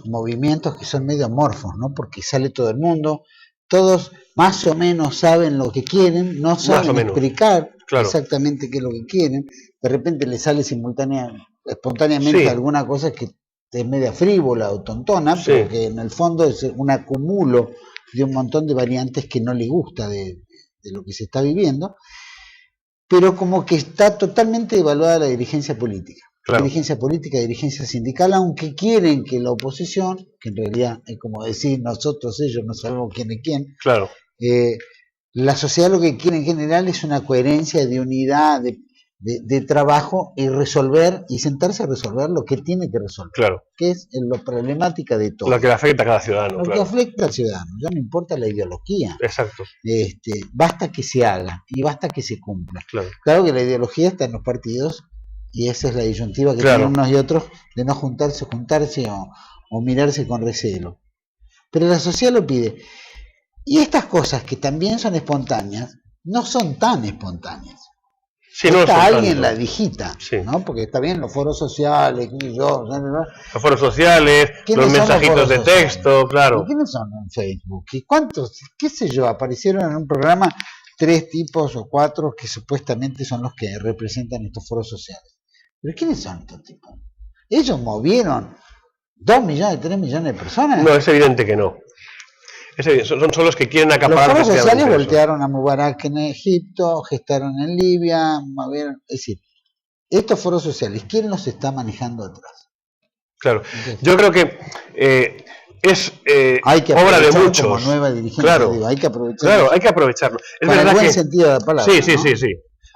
movimientos que son medio amorfos, ¿no? Porque sale todo el mundo, todos más o menos saben lo que quieren, no saben explicar exactamente qué es lo que quieren, de repente les sale espontáneamente alguna cosa que es media frívola o tontona, Sí. pero que en el fondo es un acumulo de un montón de variantes que no le gusta de lo que se está viviendo, pero como que está totalmente devaluada la dirigencia política. Claro. Dirigencia política, dirigencia sindical, aunque quieren que la oposición, que en realidad es como decir nosotros, ellos no sabemos quién es quién, Claro. la sociedad lo que quiere en general es una coherencia de unidad, de trabajo y resolver, y sentarse a resolver lo que tiene que resolver, Claro. que es la problemática de todo. Lo que le afecta a cada ciudadano. Lo que Claro. afecta al ciudadano, ya no importa la ideología. Exacto. Basta que se haga y basta que se cumpla. Claro. Claro que la ideología está en los partidos y esa es la disyuntiva que Claro. tienen unos y otros de no juntarse o mirarse con recelo. Pero la sociedad lo pide. Y estas cosas que también son espontáneas, no son tan espontáneas. Sí, no Está son alguien tanto. la digita, Sí. ¿no? Porque está bien los foros sociales, Los foros sociales, ¿Quiénes los son los mensajitos foros de sociales? texto, claro. ¿Y quiénes son en Facebook? ¿Y cuántos, qué sé yo, aparecieron en un programa 3 tipos o 4 que supuestamente son los que representan estos foros sociales? ¿Pero quiénes son estos tipos? ¿Ellos movieron 2 millones, 3 millones de personas? No, es evidente que no. Es evidente. Son los que quieren Los acaparar foros sociales efectivamente eso. voltearon a Mubarak en Egipto, gestaron en Libia, movieron, es decir, estos foros sociales, ¿quién los está manejando atrás? Claro. Entonces, Yo creo que es hay que obra de aprovecharlo muchos. como nueva dirigencia, Claro. digo, hay que aprovecharlo Claro, hay que aprovecharlo. Es con el verdad buen que sentido de la palabra. sí, sí, ¿no? sí, sí.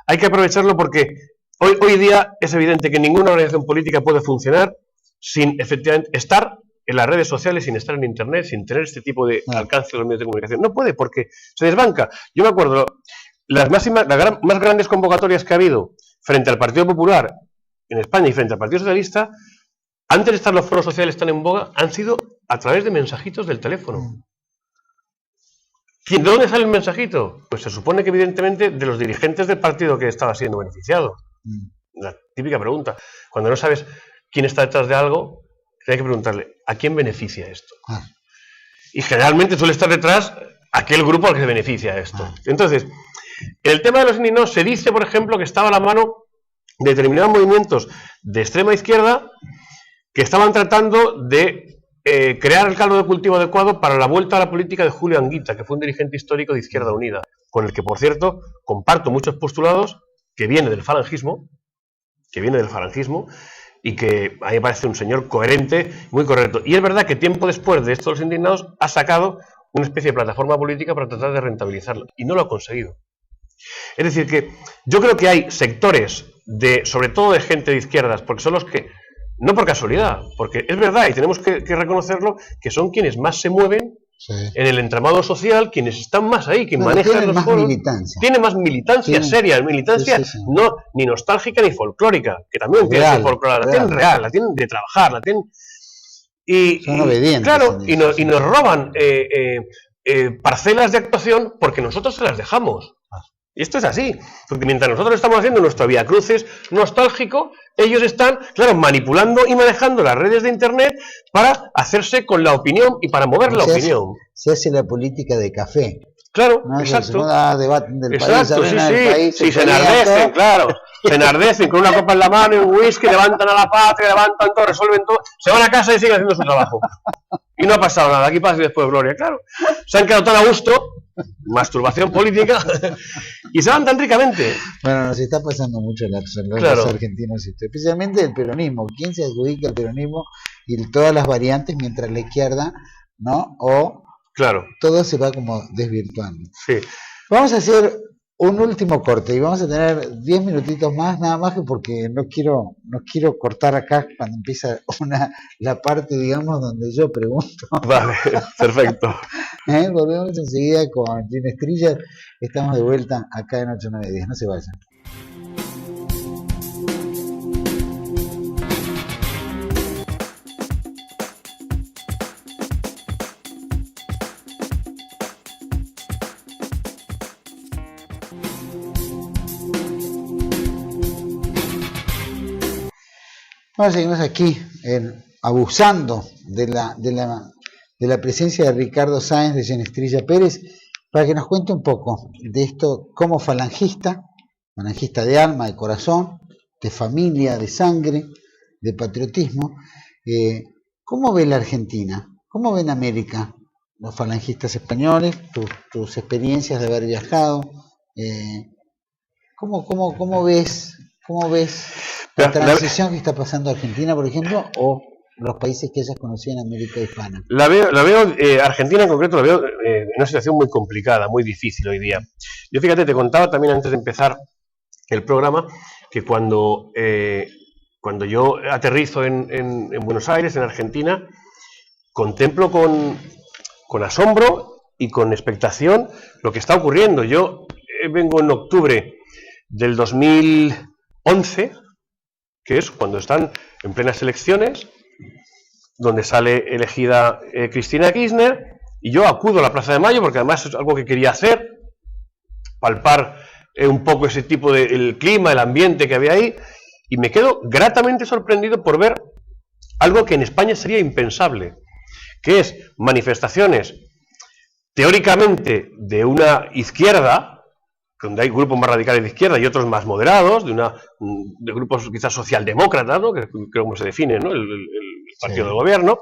Hay que aprovecharlo porque hoy día es evidente que ninguna organización política puede funcionar sin efectivamente estar en las redes sociales, sin estar en internet, sin tener este tipo de alcance de los medios de comunicación. No puede porque se desbanca. Yo me acuerdo, las más grandes convocatorias que ha habido frente al Partido Popular en España y frente al Partido Socialista, antes de estar los foros sociales tan en boga, han sido a través de mensajitos del teléfono. ¿De dónde sale el mensajito? Pues se supone que evidentemente de los dirigentes del partido que estaba siendo beneficiado. La típica pregunta. Cuando no sabes quién está detrás de algo, hay que preguntarle, ¿a quién beneficia esto? Y generalmente suele estar detrás aquel grupo al que se beneficia esto. Entonces, en el tema de los indignados se dice, por ejemplo, que estaba a la mano de determinados movimientos de extrema izquierda que estaban tratando de crear el caldo de cultivo adecuado para la vuelta a la política de Julio Anguita, que fue un dirigente histórico de Izquierda Unida, con el que, por cierto, comparto muchos postulados, que viene del falangismo, y que a mí me parece un señor coherente, muy correcto. Y es verdad que tiempo después de esto los indignados ha sacado una especie de plataforma política para tratar de rentabilizarla, y no lo ha conseguido. Es decir, que yo creo que hay sectores, sobre todo de gente de izquierdas, porque son los que, no por casualidad, porque es verdad, y tenemos que reconocerlo, que son quienes más se mueven en el entramado social, quienes están más ahí, quienes manejan los foros. Tiene más militancia seria, militancia no ni nostálgica ni folclórica, que también tiene su folclore, la tienen real, la tienen de trabajar, la tienen... Son obedientes. Claro, y nos roban parcelas de actuación porque nosotros se las dejamos. Y esto es así, porque mientras nosotros estamos haciendo nuestro viacrucis nostálgico, ellos están, claro, manipulando y manejando las redes de internet para hacerse con la opinión y para mover la opinión. Se hace la política de café. Claro, ¿no? exacto. Debaten del exacto, país, sí. Sí, se enardecen, claro. Se enardecen con una copa en la mano y un whisky, levantan a la patria, levantan todo, resuelven todo, se van a casa y siguen haciendo su trabajo. Y no ha pasado nada, aquí pasa y después gloria, claro. Se han quedado tan a gusto, masturbación política, y se van tan ricamente. Bueno, nos está pasando mucho los argentinos, especialmente el peronismo. ¿Quién se adjudica el peronismo y todas las variantes mientras la izquierda, ¿no? Claro. Todo se va como desvirtuando. Sí. Vamos a hacer un último corte y vamos a tener 10 minutitos más, nada más que porque no quiero cortar acá cuando empieza la parte, digamos, donde yo pregunto. Vale, perfecto. Volvemos enseguida con Gina Estrella. Estamos de vuelta acá en 8910. No se vayan. Bueno, seguimos aquí abusando de la presencia de Ricardo Sáenz de Genestrilla Pérez para que nos cuente un poco de esto como falangista de alma, de corazón, de familia, de sangre, de patriotismo, ¿Cómo ve la Argentina? ¿Cómo ven América? Los falangistas españoles, tus experiencias de haber viajado. ¿Cómo ves la transición que está pasando Argentina, por ejemplo, o los países que hayas conocido en América Hispana? La veo Argentina en concreto, la veo en una situación muy complicada, muy difícil hoy día. Yo, fíjate, te contaba también antes de empezar el programa que cuando yo aterrizo en Buenos Aires, en Argentina, contemplo con asombro y con expectación lo que está ocurriendo. Yo vengo en octubre del 2011, que es cuando están en plenas elecciones, donde sale elegida Cristina Kirchner, y yo acudo a la Plaza de Mayo porque además es algo que quería hacer, palpar un poco ese tipo de el clima, el ambiente que había ahí, y me quedo gratamente sorprendido por ver algo que en España sería impensable, que es manifestaciones teóricamente de una izquierda, donde hay grupos más radicales de izquierda y otros más moderados, de grupos quizás socialdemócratas, ¿no? que creo como se define, ¿no? el partido del gobierno,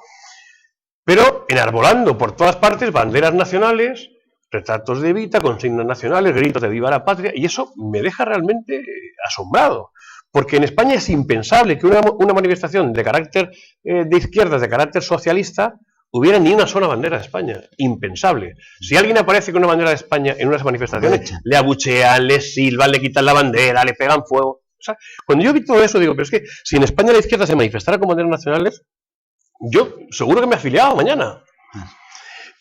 pero enarbolando por todas partes banderas nacionales, retratos de Evita, consignas nacionales, gritos de viva la patria, y eso me deja realmente asombrado, porque en España es impensable que una manifestación de carácter de izquierdas, de carácter socialista, hubiera ni una sola bandera de España. Impensable. Si alguien aparece con una bandera de España en unas manifestaciones, le abuchean, le silban, le quitan la bandera, le pegan fuego. O sea, cuando yo vi todo eso, digo, pero es que si en España la izquierda se manifestara con banderas nacionales, yo seguro que me afiliaba mañana.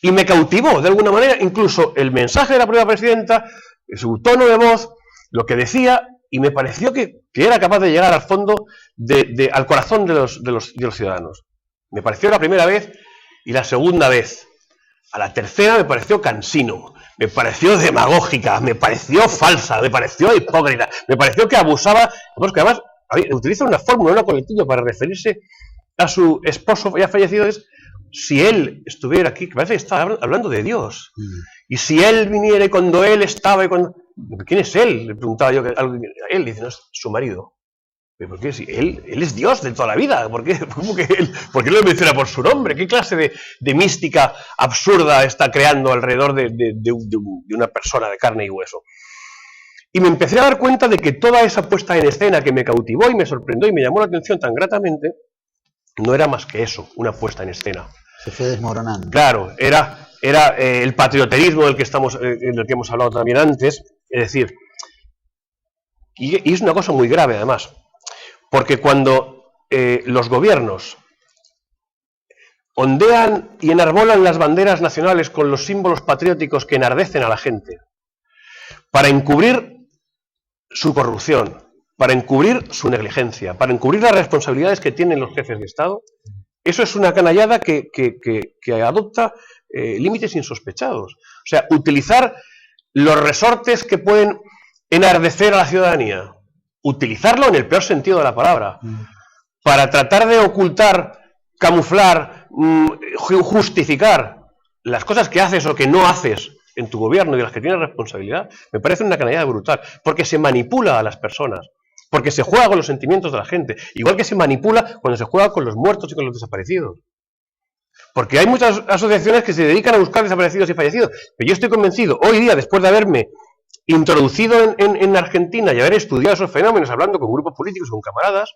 Y me cautivó de alguna manera, incluso el mensaje de la propia presidenta, su tono de voz, lo que decía, y me pareció que era capaz de llegar al fondo, al corazón de los ciudadanos. Me pareció la primera vez y la segunda vez. A la tercera me pareció cansino, me pareció demagógica, me pareció falsa, me pareció hipócrita, me pareció que abusaba, porque además utiliza una fórmula, una coletilla para referirse a su esposo ya fallecido, es si él estuviera aquí, que parece que está hablando de Dios, y si él viniera y cuando él estaba, ¿quién es él? Le preguntaba yo, él dice, no, es su marido. ¿Por qué? Si él es Dios de toda la vida, ¿por qué no lo menciona por su nombre? ¿Qué clase de mística absurda está creando alrededor de una persona de carne y hueso? Y me empecé a dar cuenta de que toda esa puesta en escena que me cautivó y me sorprendió y me llamó la atención tan gratamente, no era más que eso, una puesta en escena. Se fue desmoronando. Claro, era el patrioterismo del que hemos hablado también antes, es decir, y es una cosa muy grave además, porque cuando los gobiernos ondean y enarbolan las banderas nacionales con los símbolos patrióticos que enardecen a la gente, para encubrir su corrupción, para encubrir su negligencia, para encubrir las responsabilidades que tienen los jefes de Estado, eso es una canallada que adopta límites insospechados. O sea, utilizar los resortes que pueden enardecer a la ciudadanía, utilizarlo en el peor sentido de la palabra, para tratar de ocultar, camuflar, justificar las cosas que haces o que no haces en tu gobierno y de las que tienes responsabilidad, me parece una canallada brutal, porque se manipula a las personas, porque se juega con los sentimientos de la gente, igual que se manipula cuando se juega con los muertos y con los desaparecidos. Porque hay muchas asociaciones que se dedican a buscar desaparecidos y fallecidos, pero yo estoy convencido, hoy día, después de haberme introducido en Argentina y haber estudiado esos fenómenos, hablando con grupos políticos, con camaradas,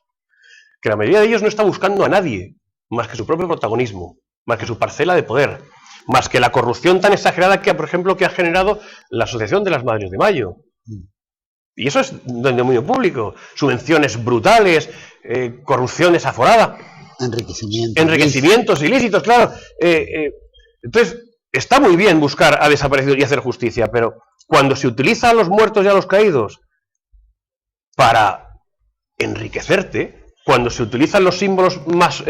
que la mayoría de ellos no está buscando a nadie, más que su propio protagonismo, más que su parcela de poder, más que la corrupción tan exagerada que, por ejemplo, que ha generado la Asociación de las Madres de Mayo. Y eso es del dominio público. Subvenciones brutales, corrupción desaforada. Enriquecimientos ilícitos, claro. Entonces, está muy bien buscar a desaparecidos y hacer justicia, pero cuando se utiliza a los muertos y a los caídos para enriquecerte, cuando se utilizan los símbolos más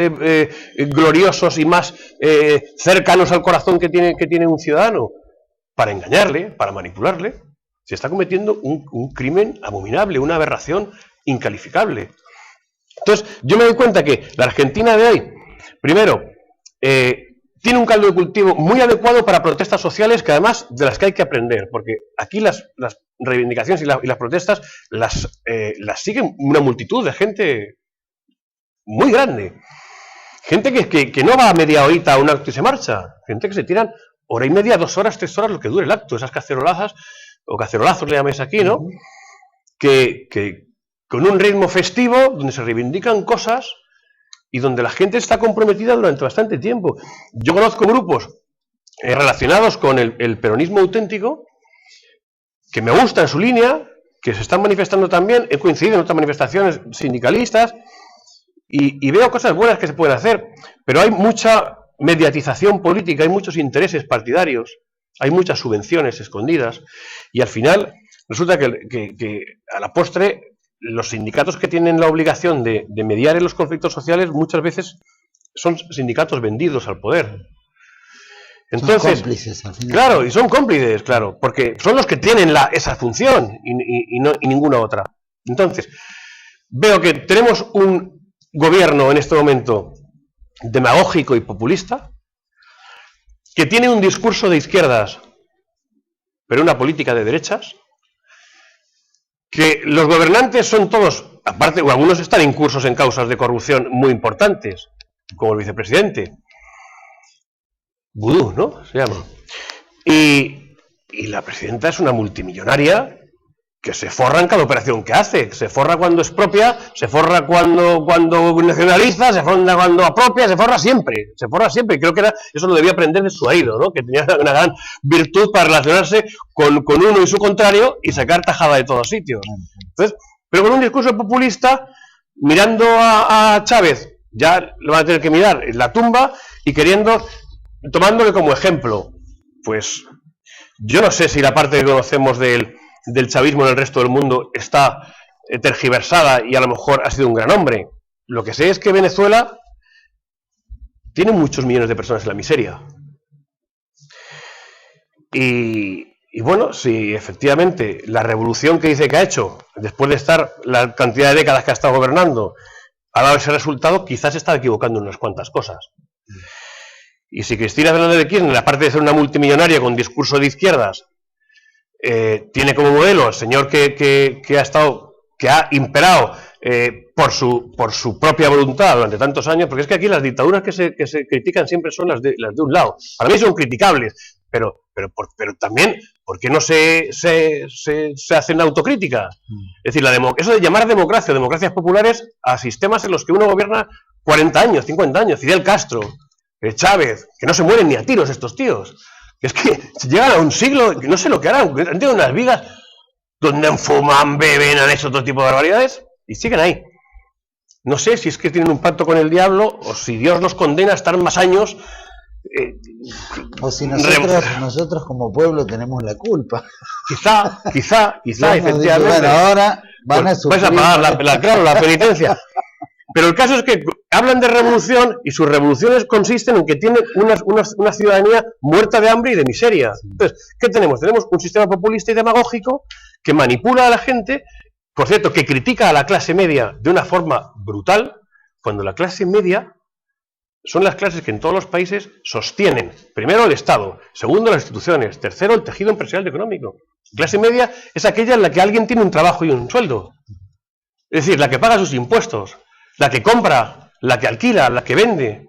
gloriosos y más cercanos al corazón que tiene un ciudadano para engañarle, para manipularle, se está cometiendo un crimen abominable, una aberración incalificable. Entonces, yo me doy cuenta que la Argentina de hoy, primero, tiene un caldo de cultivo muy adecuado para protestas sociales, que además de las que hay que aprender, porque aquí las reivindicaciones y las protestas las siguen una multitud de gente muy grande. Gente que no va a media horita a un acto y se marcha. Gente que se tiran hora y media, 2 horas, 3 horas, lo que dure el acto. Esas cacerolazas, o cacerolazos le llaméis aquí, ¿no? Que con un ritmo festivo, donde se reivindican cosas y donde la gente está comprometida durante bastante tiempo. Yo conozco grupos relacionados con el peronismo auténtico, que me gustan su línea, que se están manifestando también. He coincidido en otras manifestaciones sindicalistas y veo cosas buenas que se pueden hacer, pero hay mucha mediatización política, hay muchos intereses partidarios, hay muchas subvenciones escondidas y al final resulta que a la postre los sindicatos que tienen la obligación de mediar en los conflictos sociales muchas veces son sindicatos vendidos al poder. Entonces, son cómplices, al final. Claro, y son cómplices, claro, porque son los que tienen esa función y ninguna otra. Entonces, veo que tenemos un gobierno en este momento demagógico y populista, que tiene un discurso de izquierdas, pero una política de derechas, que los gobernantes son todos, aparte, o algunos están incursos en causas de corrupción muy importantes, como el vicepresidente, Vudú, ¿no? Se llama. Y la presidenta es una multimillonaria que se forra en cada operación que hace, se forra cuando expropia, se forra cuando nacionaliza, se forra cuando apropia, se forra siempre, y creo que eso lo debía aprender de su marido, ¿no? Que tenía una gran virtud para relacionarse con uno y su contrario y sacar tajada de todos sitios. Entonces, pero con un discurso populista, mirando a Chávez, ya lo van a tener que mirar en la tumba y tomándole como ejemplo. Pues yo no sé si la parte que conocemos del chavismo en el resto del mundo está tergiversada y a lo mejor ha sido un gran hombre. Lo que sé es que Venezuela tiene muchos millones de personas en la miseria. Y bueno, si efectivamente la revolución que dice que ha hecho, después de estar la cantidad de décadas que ha estado gobernando, ha dado ese resultado, quizás está equivocando en unas cuantas cosas. Y si Cristina Fernández de Kirchner, aparte de ser una multimillonaria con discurso de izquierdas, tiene como modelo al señor que ha imperado por su propia voluntad durante tantos años, porque es que aquí las dictaduras que se critican siempre son las de un lado. Para mí son criticables, pero también, ¿por qué no se hacen autocrítica? Es decir, eso de llamar democracias populares a sistemas en los que uno gobierna 40 años, 50 años, Fidel Castro, Chávez, que no se mueren ni a tiros estos tíos. Es que llegan a un siglo, que no sé lo que harán, han tenido unas vidas donde fuman, beben, han hecho otro tipo de barbaridades y siguen ahí. No sé si es que tienen un pacto con el diablo o si Dios los condena a estar más años. O si nosotros como pueblo tenemos la culpa. Quizá, efectivamente. Bueno, ahora van a sufrir. Vais a pagar la penitencia. Pero el caso es que hablan de revolución y sus revoluciones consisten en que tienen una ciudadanía muerta de hambre y de miseria. Entonces, ¿qué tenemos? Tenemos un sistema populista y demagógico que manipula a la gente, por cierto, que critica a la clase media de una forma brutal, cuando la clase media son las clases que en todos los países sostienen, primero el Estado, segundo las instituciones, tercero el tejido empresarial y económico. Clase media es aquella en la que alguien tiene un trabajo y un sueldo. Es decir, la que paga sus impuestos, la que compra, la que alquila, la que vende,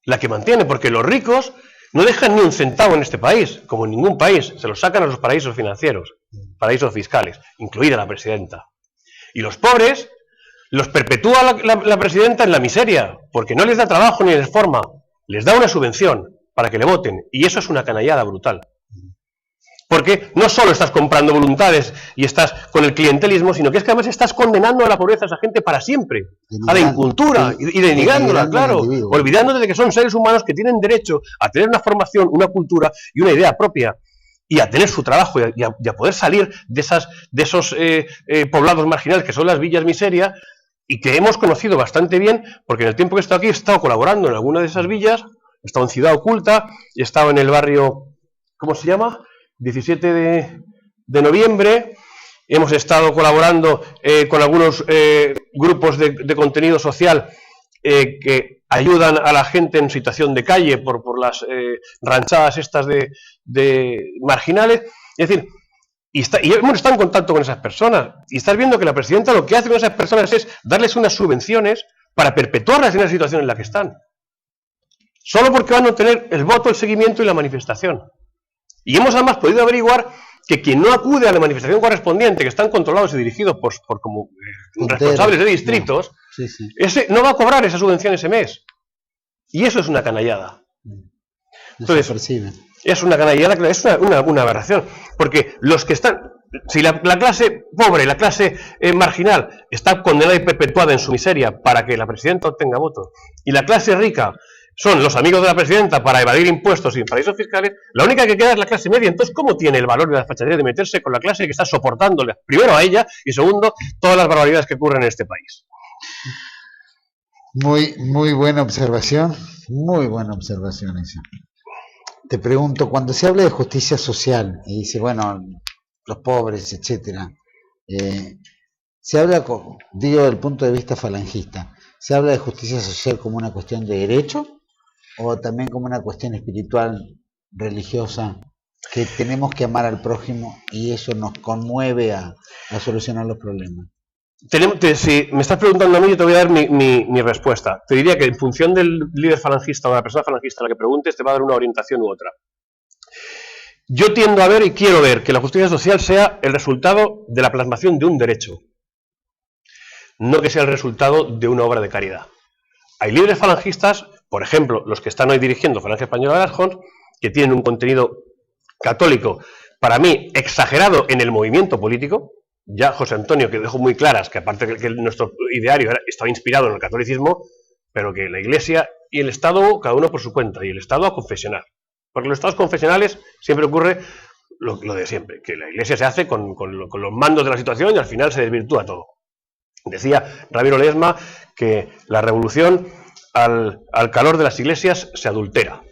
la que mantiene, porque los ricos no dejan ni un centavo en este país, como en ningún país, se los sacan a los paraísos financieros, paraísos fiscales, incluida la presidenta. Y los pobres los perpetúa la presidenta en la miseria, porque no les da trabajo ni les forma, les da una subvención para que le voten, y eso es una canallada brutal. Porque no solo estás comprando voluntades y estás con el clientelismo, sino que es que además estás condenando a la pobreza a esa gente para siempre, a la incultura y denigándola, claro, olvidándote de que son seres humanos que tienen derecho a tener una formación, una cultura y una idea propia, y a tener su trabajo y a poder salir de esos poblados marginales que son las villas miseria, y que hemos conocido bastante bien, porque en el tiempo que he estado aquí he estado colaborando en alguna de esas villas, he estado en Ciudad Oculta, he estado en el barrio, ¿cómo se llama?, 17 de noviembre, hemos estado colaborando con algunos grupos de contenido social que ayudan a la gente en situación de calle por las ranchadas estas de marginales, es decir, y hemos estado en contacto con esas personas, y estás viendo que la presidenta lo que hace con esas personas es darles unas subvenciones para perpetuarlas en la situación en la que están. solo porque van a obtener el voto, el seguimiento y la manifestación. Y hemos además podido averiguar que quien no acude a la manifestación correspondiente, que están controlados y dirigidos por como responsables de distritos, ese no va a cobrar esa subvención ese mes. Y eso es una canallada. Entonces, es una canallada, es una aberración. Porque los que están... Si la clase pobre, la clase marginal, está condenada y perpetuada en su miseria para que la presidenta obtenga votos, y la clase rica son los amigos de la presidenta para evadir impuestos y paraísos fiscales, la única que queda es la clase media. Entonces, ¿cómo tiene el valor de la fachatez de meterse con la clase que está soportándole, primero a ella, y segundo, todas las barbaridades que ocurren en este país? Muy buena observación, esa. Te pregunto, cuando se habla de justicia social, y dice, bueno, los pobres, etcétera, se habla, digo, desde el punto de vista falangista, ¿se habla de justicia social como una cuestión de derecho o también como una cuestión espiritual, religiosa, que tenemos que amar al prójimo y eso nos conmueve a solucionar los problemas? Si me estás preguntando a mí, yo te voy a dar mi respuesta. Te diría que en función del líder falangista o de la persona falangista a la que preguntes, te va a dar una orientación u otra. Yo tiendo a ver y quiero ver que la justicia social sea el resultado de la plasmación de un derecho, no que sea el resultado de una obra de caridad. Hay líderes falangistas, por ejemplo, los que están hoy dirigiendo Falange Española de las Jons, que tienen un contenido católico, para mí, exagerado en el movimiento político. Ya José Antonio, que dejó muy claras que aparte que nuestro ideario estaba inspirado en el catolicismo, pero que la Iglesia y el Estado, cada uno por su cuenta, y el Estado a confesionar. Porque en los estados confesionales siempre ocurre lo de siempre, que la Iglesia se hace con los mandos de la situación y al final se desvirtúa todo. Decía Ramiro Ledesma que la revolución al calor de las iglesias se adultera.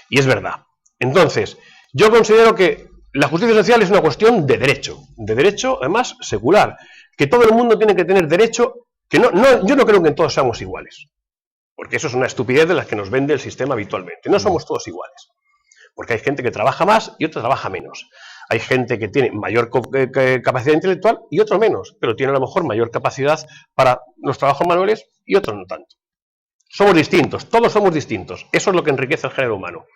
Y es verdad. Entonces, yo considero que la justicia social es una cuestión de derecho además secular, que todo el mundo tiene que tener derecho, que yo no creo que todos seamos iguales, porque eso es una estupidez de las que nos vende el sistema habitualmente. No somos todos iguales, porque hay gente que trabaja más y otra trabaja menos. Hay gente que tiene mayor capacidad intelectual y otro menos, pero tiene a lo mejor mayor capacidad para los trabajos manuales y otros no tanto. Somos distintos, todos somos distintos. Eso es lo que enriquece el género humano.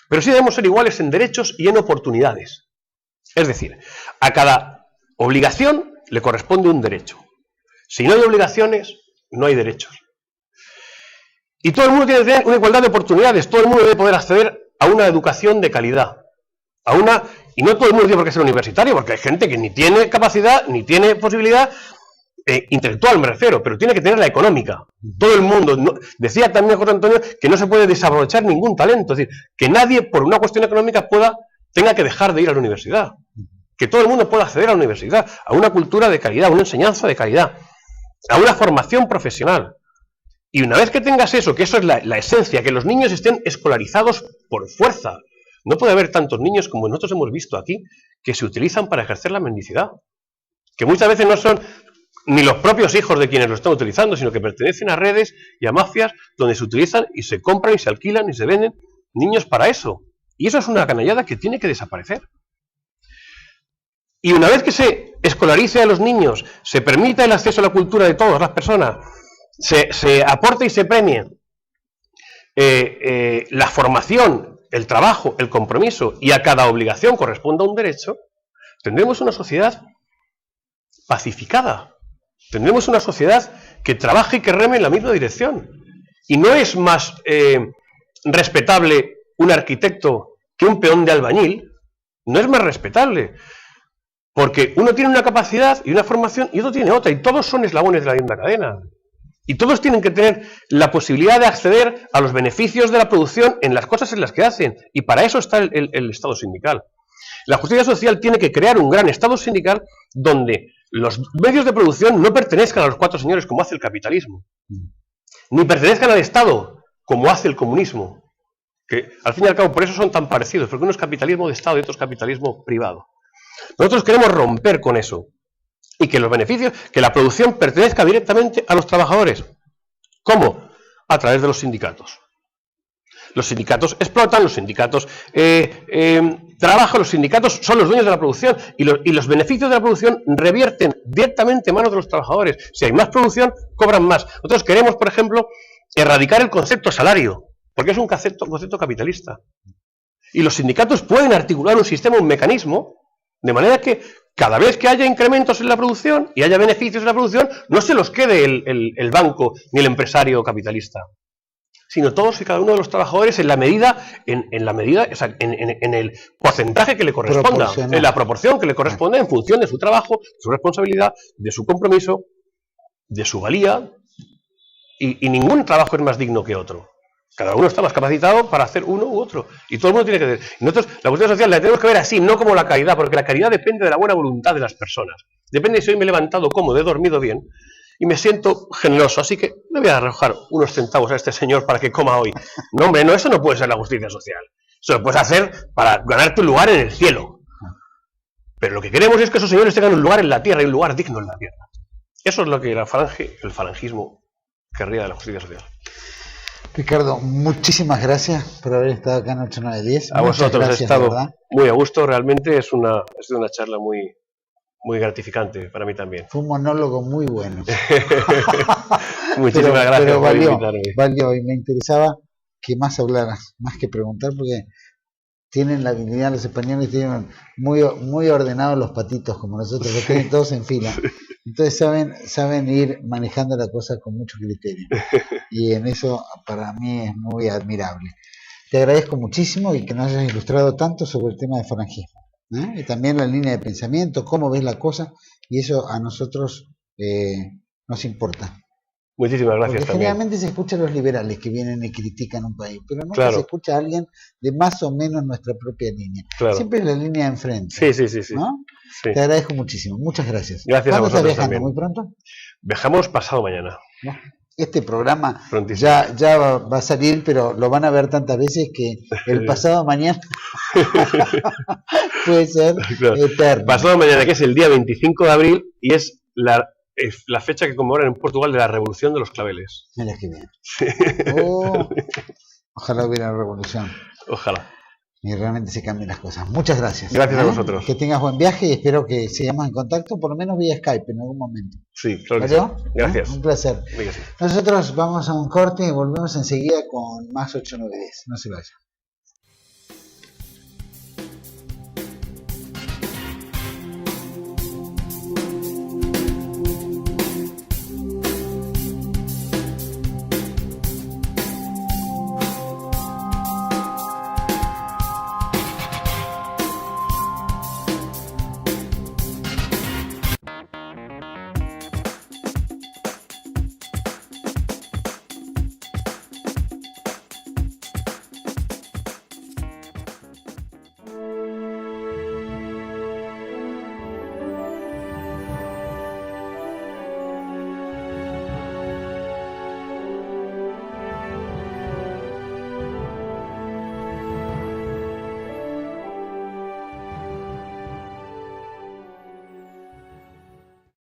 Pero sí debemos ser iguales en derechos y en oportunidades. Es decir, a cada obligación le corresponde un derecho. Si no hay obligaciones, no hay derechos. Y todo el mundo tiene que tener una igualdad de oportunidades. Todo el mundo debe poder acceder a una educación de calidad. Y no todo el mundo tiene por qué ser universitario, porque hay gente que ni tiene capacidad, ni tiene posibilidad intelectual, me refiero, pero tiene que tener la económica. Todo el mundo. Decía también José Antonio que no se puede desaprovechar ningún talento. Es decir, que nadie, por una cuestión económica, tenga que dejar de ir a la universidad. Que todo el mundo pueda acceder a la universidad, a una cultura de calidad, a una enseñanza de calidad, a una formación profesional. Y una vez que tengas eso, que eso es la esencia, que los niños estén escolarizados por fuerza. No puede haber tantos niños como nosotros hemos visto aquí, que se utilizan para ejercer la mendicidad. Que muchas veces no son ni los propios hijos de quienes lo están utilizando, sino que pertenecen a redes y a mafias donde se utilizan y se compran y se alquilan y se venden niños para eso. Y eso es una canallada que tiene que desaparecer. Y una vez que se escolarice a los niños, se permita el acceso a la cultura de todas las personas, se aporte y se premie la formación, el trabajo, el compromiso, y a cada obligación corresponda un derecho, tendremos una sociedad pacificada. Tendremos una sociedad que trabaje y que reme en la misma dirección. Y no es más respetable un arquitecto que un peón de albañil. No es más respetable. Porque uno tiene una capacidad y una formación y otro tiene otra. Y todos son eslabones de la misma cadena. Y todos tienen que tener la posibilidad de acceder a los beneficios de la producción en las cosas en las que hacen. Y para eso está el Estado sindical. La justicia social tiene que crear un gran Estado sindical donde los medios de producción no pertenezcan a los cuatro señores como hace el capitalismo. Ni pertenezcan al Estado como hace el comunismo. Que al fin y al cabo por eso son tan parecidos. Porque uno es capitalismo de Estado y otro es capitalismo privado. Nosotros queremos romper con eso. Y que los beneficios, que la producción pertenezca directamente a los trabajadores. ¿Cómo? A través de los sindicatos. Los sindicatos explotan, los sindicatos trabajan, los sindicatos son los dueños de la producción y los beneficios de la producción revierten directamente en manos de los trabajadores. Si hay más producción, cobran más. Nosotros queremos, por ejemplo, erradicar el concepto salario. porque es un concepto capitalista. Y los sindicatos pueden articular un sistema, un mecanismo, de manera que cada vez que haya incrementos en la producción y haya beneficios en la producción, no se los quede el banco ni el empresario capitalista, sino todos y cada uno de los trabajadores en la medida, o sea, en el porcentaje que le corresponda, en la proporción que le corresponde en función de su trabajo, de su responsabilidad, de su compromiso, de su valía, y ningún trabajo es más digno que otro. Cada uno está más capacitado para hacer uno u otro. Y todo el mundo tiene que hacer. Y nosotros la cuestión social la tenemos que ver así, no como la caridad, porque la caridad depende de la buena voluntad de las personas. Depende de si hoy me he levantado cómodo, he dormido bien y me siento generoso. Así que le voy a arrojar unos centavos a este señor para que coma hoy. No, hombre, no, eso no puede ser la justicia social. Eso lo puedes hacer para ganarte un lugar en el cielo. Pero lo que queremos es que esos señores tengan un lugar en la tierra y un lugar digno en la tierra. Eso es lo que la falange, el falangismo, querría de la justicia social. Ricardo, muchísimas gracias por haber estado acá en 8910. A vosotros, he estado muy a gusto, realmente ha sido una charla muy gratificante para mí también. Fue un monólogo muy bueno. Muchísimas gracias por invitarme. Valió, y me interesaba que más hablaras, más que preguntar, porque tienen la habilidad, los españoles tienen muy ordenados los patitos, como nosotros, los tienen todos en fila. Entonces saben ir manejando la cosa con mucho criterio. Y en eso para mí es muy admirable. Te agradezco muchísimo y que nos hayas ilustrado tanto sobre el tema de falangismo, ¿eh? Y también la línea de pensamiento, cómo ves la cosa, y eso a nosotros nos importa. Muchísimas gracias. Porque también. generalmente se escucha a los liberales que vienen y critican un país, pero nunca se escucha a alguien de más o menos nuestra propia línea. Claro. Siempre es la línea de enfrente. Sí. ¿No? Sí. Te agradezco muchísimo. Muchas gracias. Gracias a vosotros. ¿Cuándo estás viajando? También. ¿Muy pronto? Viajamos pasado mañana. ¿No? Este programa ya va a salir, pero lo van a ver tantas veces que el pasado mañana puede ser eterno. Pasado mañana, que es el día 25 de abril, y es la fecha que conmemoran en Portugal de la Revolución de los Claveles. Mira que bien. Sí. Ojalá hubiera revolución. Ojalá. Y realmente se cambien las cosas. Muchas gracias. Gracias a vosotros. Que tengas buen viaje y espero que sigamos en contacto, por lo menos vía Skype en algún momento. Sí, claro que sí. Gracias. Un placer. Sí. Nosotros vamos a un corte y volvemos enseguida con más 8910. No se vayan.